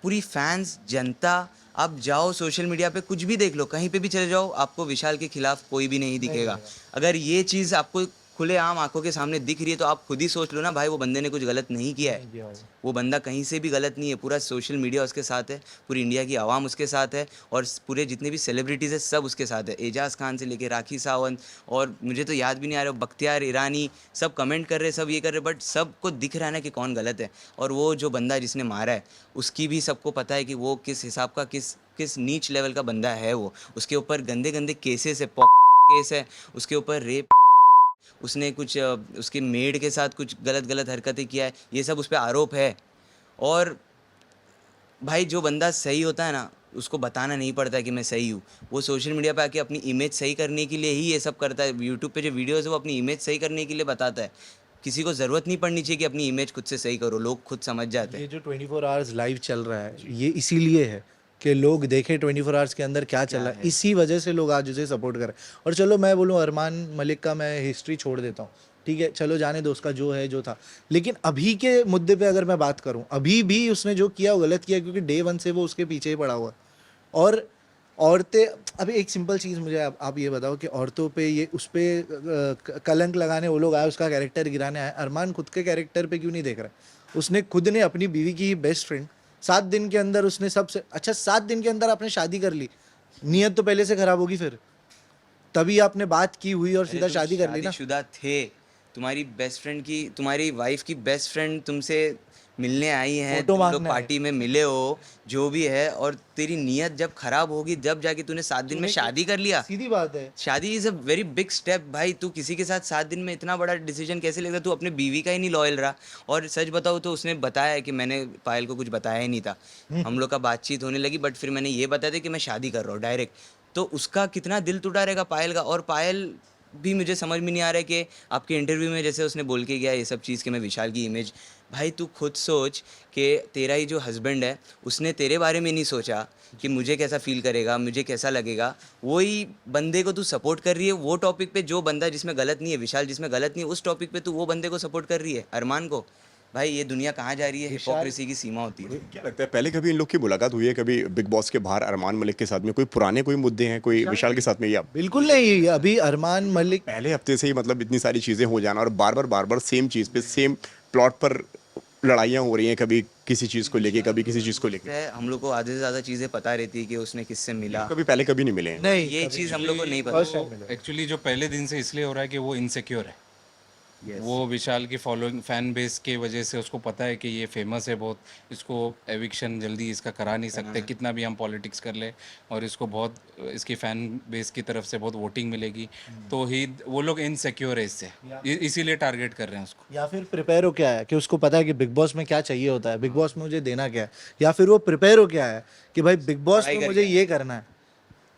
पूरी फैंस, जनता, आप जाओ सोशल मीडिया पे कुछ भी देख लो, कहीं पे भी चले जाओ, आपको विशाल के खिलाफ कोई भी नहीं दिखेगा। अगर ये चीज़ आपको खुले आम आंखों के सामने दिख रही है तो आप खुद ही सोच लो ना भाई, वो बंदे ने कुछ गलत नहीं किया है, वो बंदा कहीं से भी गलत नहीं है। पूरा सोशल मीडिया उसके साथ है, पूरी इंडिया की आवाम उसके साथ है, और पूरे जितने भी सेलिब्रिटीज़ है सब उसके साथ है। एजाज खान से लेके राखी सावंत, और मुझे तो याद भी नहीं आ रहा, बख्तियार ईरानी, सब कमेंट कर रहे, सब ये कर रहे, बट सबको दिख रहा है ना कि कौन गलत है। और वो जो बंदा जिसने मारा है उसकी भी सबको पता है कि वो किस हिसाब का, किस नीच लेवल का बंदा है। वो उसके ऊपर गंदे गंदे केसेस है, केस है उसके ऊपर, रेप, उसने कुछ उसके मेड के साथ कुछ गलत हरकतें किया है, ये सब उस पर आरोप है। और भाई जो बंदा सही होता है ना, उसको बताना नहीं पड़ता है कि मैं सही हूँ। वो सोशल मीडिया पे आके अपनी इमेज सही करने के लिए ही ये सब करता है। यूट्यूब पे जो वीडियोस है वो अपनी इमेज सही करने के लिए बताता है। किसी को ज़रूरत नहीं पड़नी चाहिए कि अपनी इमेज खुद से सही करो, लोग खुद समझ जाते हैं। ये जो 24 आवर्स लाइव चल रहा है, ये इसीलिए है कि लोग देखें 24 आवर्स के अंदर क्या चल रहा है। इसी वजह से लोग आज उसे सपोर्ट करें। और चलो मैं बोलूँ, अरमान मलिक का मैं हिस्ट्री छोड़ देता हूँ, ठीक है, चलो जाने दो, उसका जो है जो था। लेकिन अभी के मुद्दे पे अगर मैं बात करूँ, अभी भी उसने जो किया वो गलत किया, क्योंकि डे वन से वो उसके पीछे ही पड़ा हुआ है। और औरतें, अभी एक सिंपल चीज़ मुझे आप ये बताओ कि औरतों पे ये उस पर कलंक लगाने वो लोग आए, उसका कैरेक्टर गिराने आए। अरमान खुद के कैरेक्टर पे क्यों नहीं देख रहा है? उसने खुद ने अपनी बीवी की बेस्ट फ्रेंड 7 दिन के अंदर उसने सबसे अच्छा 7 दिन के अंदर आपने शादी कर ली, नियत तो पहले से खराब होगी, फिर तभी आपने बात की हुई और सीधा शादी कर ली ना। शादीशुदा थे, तुम्हारी बेस्ट फ्रेंड की, तुम्हारी वाइफ की बेस्ट फ्रेंड तुमसे मिलने आई है, फोटो तुम लोग मांगने आए। पार्टी में मिले हो, जो भी है, और तेरी नीयत जब खराब होगी जब जाके तूने 7 दिन में शादी कर लिया। सीधी बात है। शादी is a very big step भाई। तू किसी के साथ 7 दिन में इतना बड़ा डिसीजन कैसे लेगा? तू अपने बीवी का ही नहीं लॉयल रहा। और सच बताऊँ तो उसने बताया है कि मैंने पायल को कुछ बताया ही नहीं था। हम लोग का बातचीत होने लगी, बट फिर मैंने ये बताया था कि मैं शादी कर रहा हूँ डायरेक्ट। तो उसका कितना दिल टूटा रहेगा पायल का। और पायल भी मुझे समझ में नहीं आ रहा है कि आपके इंटरव्यू में जैसे उसने बोल के गया ये सब चीज़ कि मैं विशाल की इमेज, भाई तू खुद सोच कि तेरा ही जो हस्बैंड है उसने तेरे बारे में नहीं सोचा कि मुझे कैसा फील करेगा, मुझे कैसा लगेगा। वही बंदे को तू सपोर्ट कर रही है वो टॉपिक पे, जो बंदा जिसमें गलत नहीं है, विशाल जिसमें गलत नहीं है, उस टॉपिक पे तू वो बंदे को सपोर्ट कर रही है, अरमान को। भाई ये दुनिया कहाँ जा रही है? हिपोक्रेसी की सीमा होती है। क्या लगता है, पहले कभी इन लोग की मुलाकात हुई है कभी बिग बॉस के बाहर अरमान मलिक के साथ में? कोई पुराने कोई मुद्दे हैं कोई विशाल के साथ में, या बिल्कुल नहीं। अभी अरमान मलिक पहले हफ्ते से ही मतलब इतनी सारी चीज़ें हो जाना और बार बार सेम चीज़ पे सेम प्लॉट पर लड़ाइयाँ हो रही हैं, कभी किसी चीज़ को लेके कभी किसी चीज़ को लेके? है, हम लोग को आधे से ज़्यादा चीज़ें पता रहती है कि उसने किससे मिला। कभी नहीं मिले हैं। नहीं, ये चीज़ हम लोग को नहीं First पता। time मिला। एक्चुअली जो पहले दिन से इसलिए हो रहा है कि वो इनसिक्योर है। Yes. वो विशाल की फॉलोइंग फैन बेस के वजह से उसको पता है कि ये फेमस है बहुत, इसको एविक्शन जल्दी इसका करा नहीं सकते कितना भी हम पॉलिटिक्स कर ले, और इसको बहुत इसकी फैन बेस की तरफ से बहुत वोटिंग मिलेगी, तो ही वो लोग इनसिक्योर है इससे, इसीलिए टारगेट कर रहे हैं उसको। या फिर प्रिपेयर हो क्या है कि उसको पता है कि बिग बॉस में क्या चाहिए होता है, बिग बॉस में मुझे देना क्या है, या फिर वो प्रिपेयर हो क्या है कि भाई बिग बॉस में मुझे ये करना है,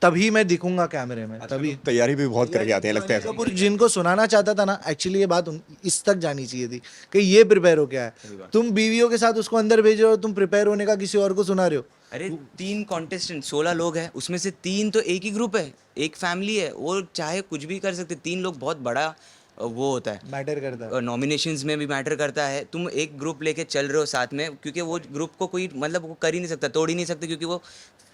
तभी मैं दिखूंगा कैमरे में, तभी। तैयारी भी बहुत करके आते हैं लगता है। कपूर जिनको सुनाना चाहता था ना, एक्चुअली ये बात इस तक जानी चाहिए थी कि ये प्रिपेयर हो क्या है। तुम बीवियों के साथ उसको अंदर भेज रहे हो, तुम प्रिपेयर होने का किसी और को सुना रहे हो। अरे 3 कॉन्टेस्टेंट 16 लोग हैं, उसमें से 3 तो एक ही ग्रुप है, एक फैमिली है, वो चाहे कुछ भी कर सकते। 3 लोग बहुत बड़ा वो होता है, मैटर करता है। नॉमिनेशंस में भी मैटर करता है। तुम एक ग्रुप लेके चल रहे हो साथ में, क्योंकि वो ग्रुप को कोई मतलब वो कर ही नहीं सकता, तोड़ ही नहीं सकते, क्योंकि वो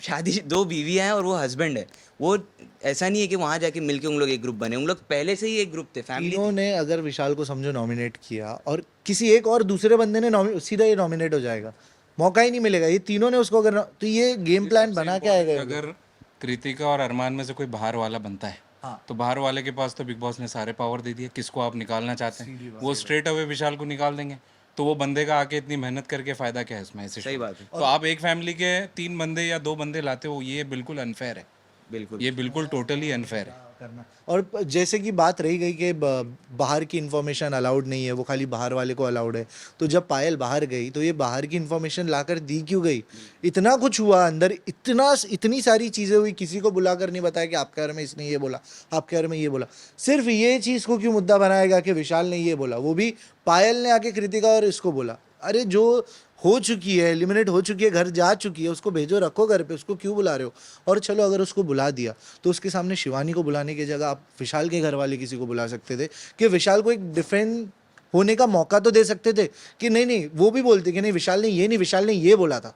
शादी 2 बीवियाँ हैं और वो हस्बैंड है। वो ऐसा नहीं है कि वहाँ जाके मिलके उन लोग एक ग्रुप बने, उन लोग पहले से ही एक ग्रुप थे, फैमिली तीनों ने अगर विशाल को समझो नॉमिनेट किया और किसी एक और दूसरे बंदे ने सीधा ये नॉमिनेट हो जाएगा, मौका ही नहीं मिलेगा। ये तीनों ने उसको अगर तो ये गेम प्लान बना के आएगा ये लोग। अगर कृतिका और अरमान में से कोई बाहर वाला बनता है हाँ। तो बाहर वाले के पास तो बिग बॉस ने सारे पावर दे दिए, किसको आप निकालना चाहते हैं वो स्ट्रेट अवे विशाल को निकाल देंगे। तो वो बंदे का आके इतनी मेहनत करके फायदा क्या है इसमें ऐसे सही show बात में? है। तो आप एक फैमिली के 3 बंदे या 2 बंदे लाते हो, ये बिल्कुल अनफेयर है, बिल्कुल। ये बिल्कुल टोटली अनफेयर है। करना। और जैसे कि बात रही गई कि बाहर की इन्फॉर्मेशन अलाउड नहीं है, वो खाली बाहर वाले को अलाउड है, तो जब पायल बाहर गई तो ये बाहर की इन्फॉर्मेशन लाकर दी क्यों गई? इतना कुछ हुआ अंदर, इतनी सारी चीज़ें हुई, किसी को बुलाकर नहीं बताया कि आपके बारे में इसने ये बोला, आपके बारे में ये बोला। सिर्फ ये चीज़ को क्यों मुद्दा बनाएगा कि विशाल ने ये बोला, वो भी पायल ने आके कृतिका और इसको बोला। अरे जो हो चुकी है, एलिमिनेट हो चुकी है, घर जा चुकी है, उसको भेजो, रखो घर पे, उसको क्यों बुला रहे हो? और चलो अगर उसको बुला दिया तो उसके सामने शिवानी को बुलाने की जगह आप विशाल के घर वाले किसी को बुला सकते थे कि विशाल को एक डिफेंड होने का मौका तो दे सकते थे कि नहीं नहीं, वो भी बोलते कि नहीं विशाल ने ये नहीं, विशाल ने ये बोला था।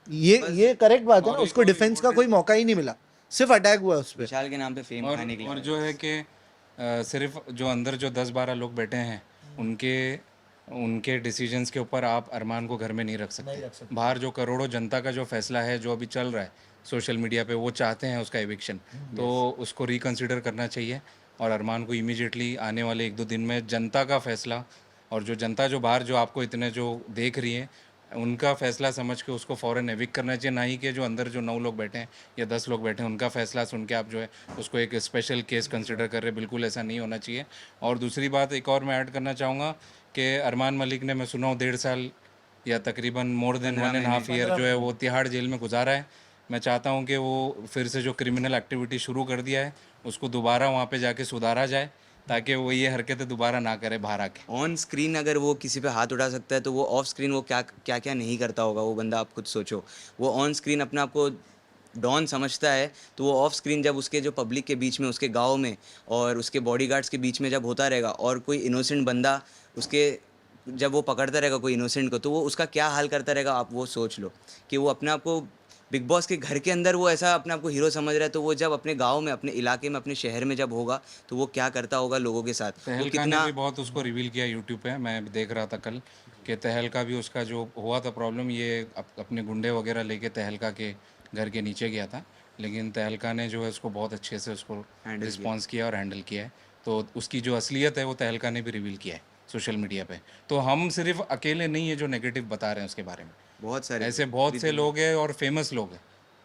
ये करेक्ट बात है ना, उसको डिफेंस का कोई मौका ही नहीं मिला, सिर्फ अटैक हुआ उस पर। विशाल के नाम पे फेम खाने के लिए। और जो है कि सिर्फ जो अंदर जो 10-12 लोग बैठे हैं उनके उनके डिसीजंस के ऊपर आप अरमान को घर में नहीं रख सकते। बाहर जो करोड़ों जनता का जो फैसला है जो अभी चल रहा है सोशल मीडिया पे, वो चाहते हैं उसका एविक्शन, तो उसको रिकंसिडर करना चाहिए और अरमान को इमीडिएटली आने वाले 1-2 दिन में जनता का फैसला, और जो जनता जो बाहर जो आपको इतने जो देख रही है उनका फैसला समझ के उसको फ़ौरन एविक करना चाहिए, ना ही कि जो अंदर जो 9 लोग बैठे हैं या 10 लोग बैठे हैं उनका फैसला सुन के आप जो है उसको एक स्पेशल केस कंसिडर कर रहे हैं। बिल्कुल ऐसा नहीं होना चाहिए। और दूसरी बात एक और मैं ऐड करना चाहूँगा कि अरमान मलिक ने, मैं सुना हूँ 1.5 साल या तकरीबन मोर देन 1.5 ईयर जो है वो तिहाड़ जेल में गुजारा है। मैं चाहता हूँ कि वो फिर से जो क्रिमिनल एक्टिविटी शुरू कर दिया है उसको दोबारा वहाँ पे जाके सुधारा जाए, ताकि वो ये हरकतें दोबारा ना करे बाहर आके। ऑन स्क्रीन अगर वो किसी पे हाथ उठा सकता है तो वो ऑफ स्क्रीन वो क्या क्या क्या नहीं करता होगा वो बंदा, आप खुद सोचो। वो ऑन स्क्रीन अपने आप को डॉन समझता है, तो वो ऑफ स्क्रीन जब उसके जो पब्लिक के बीच में, उसके गांव में और उसके बॉडीगार्ड्स के बीच में जब होता रहेगा और कोई इनोसेंट बंदा उसके, जब वो पकड़ता रहेगा कोई इनोसेंट को, तो वो उसका क्या हाल करता रहेगा। आप वो सोच लो कि वो अपने आप को बिग बॉस के घर के अंदर वो ऐसा अपने आप को हीरो समझ रहा है, तो वो जब अपने गांव में, अपने इलाके में, अपने शहर में जब होगा तो वो क्या करता होगा लोगों के साथ, वो तहलका ने कितना। भी बहुत उसको रिवील किया यूट्यूब पे, मैं देख रहा था कल कि तहलका भी उसका जो हुआ था प्रॉब्लम, ये अपने गुंडे वगैरह लेके तहलका के घर के नीचे गया था, लेकिन तहलका ने जो है उसको बहुत अच्छे से उसको रिस्पॉन्स किया और हैंडल किया है। तो उसकी जो असलियत है वो तहलका ने भी रिवील किया है सोशल मीडिया पे। तो हम सिर्फ अकेले नहीं है जो नेगेटिव बता रहे हैं उसके बारे में, बहुत सारे ऐसे बहुत से लोग हैं और फेमस लोग हैं,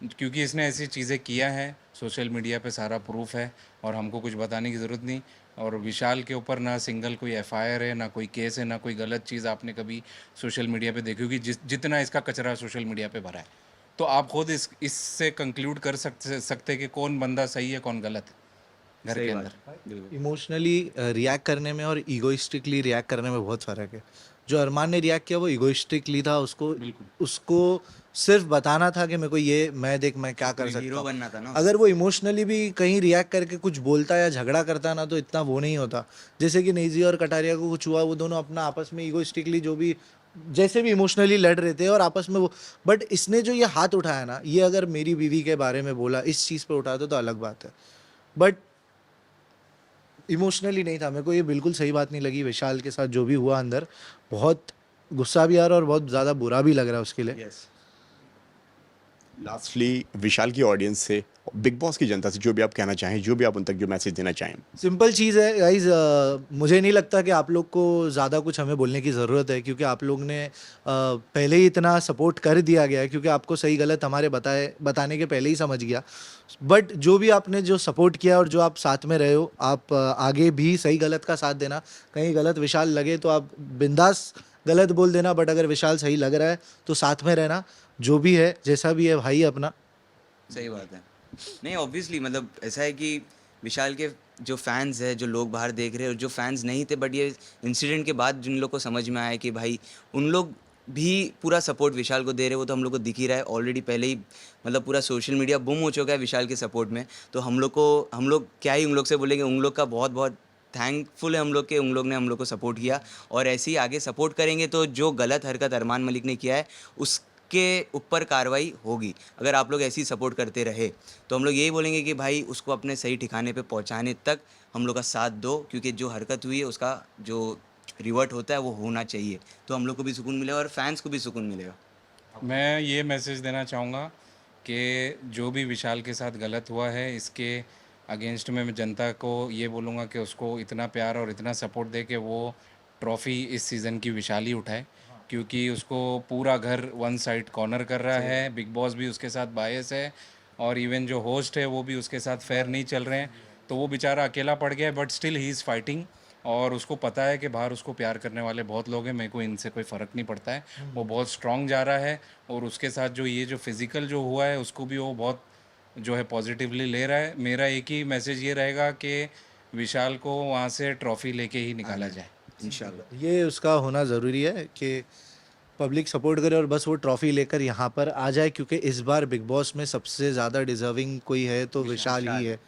क्योंकि इसने ऐसी चीज़ें किया है, सोशल मीडिया पे सारा प्रूफ है और हमको कुछ बताने की ज़रूरत नहीं। और विशाल के ऊपर ना सिंगल कोई एफआईआर है, ना कोई केस है, ना कोई गलत चीज़ आपने कभी सोशल मीडिया पे देखी होगी। जितना इसका कचरा सोशल मीडिया पे भरा है, तो आप खुद इससे कंक्लूड कर सकते कि कौन बंदा सही है कौन गलत है घर सही के बात अंदर। है, बिल्कुल। इमोशनली रिएक्ट करने में और ईगोइस्टिकली रिएक्ट करने में बहुत फ़र्क है। जो अरमान ने रिएक्ट किया वो ईगोइस्टिकली था, उसको सिर्फ बताना था कि मेरे को ये, मैं क्या कर सकता हीरो हूँ। बनना था ना। अगर वो इमोशनली भी कहीं रिएक्ट करके कुछ बोलता या झगड़ा करता ना, तो इतना वो नहीं होता। जैसे कि नेजी और कटारिया को कुछ हुआ, वो दोनों अपना आपस में ईगोइस्टिकली जो भी जैसे भी इमोशनली लड़ रहे थे और आपस में वो, बट इसने जो ये हाथ उठाया ना, ये अगर मेरी बीवी के बारे में बोला, इस चीज़ पे उठाता तो अलग बात है, बट इमोशनली नहीं था। मेरे को ये बिल्कुल सही बात नहीं लगी विशाल के साथ जो भी हुआ अंदर। बहुत गुस्सा भी आ रहा है और बहुत ज़्यादा बुरा भी लग रहा है उसके लिए। यस। लास्टली विशाल की ऑडियंस से, बिग बॉस की जनता से जो भी आप कहना चाहें, जो भी आप उन तक जो मैसेज देना चाहें। सिंपल चीज़ है गाइज, मुझे नहीं लगता कि आप लोग को ज़्यादा कुछ हमें बोलने की ज़रूरत है, क्योंकि आप लोग ने पहले ही इतना सपोर्ट कर दिया गया है, क्योंकि आपको सही गलत हमारे बताने के पहले ही समझ गया। बट जो भी आपने जो सपोर्ट किया और जो आप साथ में रहे हो, आप आगे भी सही गलत का साथ देना। कहीं गलत विशाल लगे तो आप बिंदास गलत बोल देना, बट अगर विशाल सही लग रहा है तो साथ में रहना। जो भी है, जैसा भी है भाई अपना। सही बात है। नहीं, ऑब्वियसली मतलब ऐसा है कि विशाल के जो फैंस है, जो लोग बाहर देख रहे हैं और जो फैंस नहीं थे, बट ये इंसिडेंट के बाद जिन लोग को समझ में आया कि भाई उन लोग भी पूरा सपोर्ट विशाल को दे रहे, वो तो हम लोग को दिख ही रहा है ऑलरेडी। पहले ही मतलब पूरा सोशल मीडिया बूम हो चुका है विशाल के सपोर्ट में, तो हम लोग क्या ही उन लोग से बोलेंगे। उन लोग का बहुत बहुत थैंकफुल है हम लोग के उन लोग ने हम लोग को सपोर्ट किया और ऐसे ही आगे सपोर्ट करेंगे तो जो गलत हरकत अरमान मलिक ने किया है उसके ऊपर कार्रवाई होगी। अगर आप लोग ऐसे ही सपोर्ट करते रहे तो हम लोग यही बोलेंगे कि भाई उसको अपने सही ठिकाने पे पहुंचाने तक हम लोग का साथ दो, क्योंकि जो हरकत हुई है उसका जो रिवर्ट होता है वो होना चाहिए, तो हम लोग को भी सुकून मिलेगा और फैंस को भी सुकून मिलेगा। मैं ये मैसेज देना चाहूँगा कि जो भी विशाल के साथ गलत हुआ है इसके अगेंस्ट में मैं जनता को ये बोलूँगा कि उसको इतना प्यार और इतना सपोर्ट दे कि वो ट्रॉफ़ी इस सीज़न की विशाल ही उठाए, क्योंकि उसको पूरा घर वन साइड कॉर्नर कर रहा है। बिग बॉस भी उसके साथ बायस है और इवन जो होस्ट है वो भी उसके साथ फेयर नहीं चल रहे हैं, तो वो बेचारा अकेला पड़ गया है, but still he is fighting. और उसको पता है कि बाहर उसको प्यार करने वाले बहुत लोग हैं, मेरे को इनसे कोई फ़र्क नहीं पड़ता है। वो बहुत स्ट्रांग जा रहा है और उसके साथ जो ये जो फिज़िकल जो हुआ है उसको भी वो बहुत जो है पॉजिटिवली ले रहा है। मेरा एक ही मैसेज ये रहेगा कि विशाल को वहाँ से ट्रॉफ़ी लेके ही निकाला जाए। इंशाल्लाह। ये उसका होना ज़रूरी है कि पब्लिक सपोर्ट करे और बस वो ट्रॉफी लेकर यहाँ पर आ जाए, क्योंकि इस बार बिग बॉस में सबसे ज़्यादा डिजर्विंग कोई है तो विशाल ही है।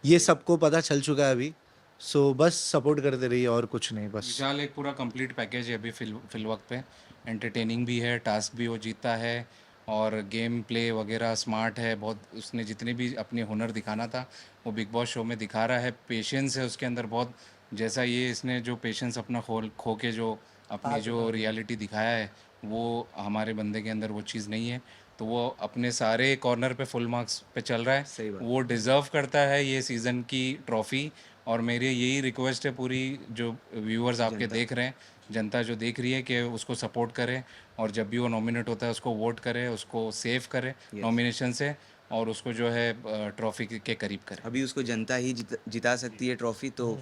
ये सबको पता चल चुका है अभी। सो बस सपोर्ट करते रहिए और कुछ नहीं, बस। विशाल एक पूरा कंप्लीट पैकेज है अभी फिल वक्त पे। एंटरटेनिंग भी है, टास्क भी वो जीता है और गेम प्ले वगैरह स्मार्ट है बहुत। उसने जितने भी अपने हुनर दिखाना था वो बिग बॉस शो में दिखा रहा है। पेशेंस है उसके अंदर बहुत, जैसा ये इसने जो पेशेंस अपना खो के जो अपनी जो रियलिटी दिखाया है वो हमारे बंदे के अंदर वो चीज़ नहीं है। तो वो अपने सारे कॉर्नर पे फुल मार्क्स पे चल रहा सही है, बात। वो डिज़र्व करता है ये सीज़न की ट्रॉफ़ी। और मेरी यही रिक्वेस्ट है पूरी जो व्यूअर्स आपके देख रहे हैं, जनता जो देख रही है, कि उसको सपोर्ट करें और जब भी वो नॉमिनेट होता है उसको वोट करें, उसको सेव करें नॉमिनेशन से और उसको जो है ट्रॉफी के करीब करें। अभी उसको जनता ही जिता सकती है ट्रॉफी, तो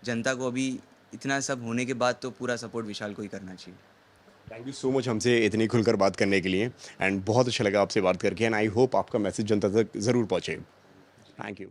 जनता को अभी इतना सब होने के बाद तो पूरा सपोर्ट विशाल को ही करना चाहिए। थैंक यू सो मच हमसे इतनी खुलकर बात करने के लिए एंड बहुत अच्छा लगा आपसे बात करके एंड आई होप आपका मैसेज जनता तक ज़रूर पहुँचे। Thank you.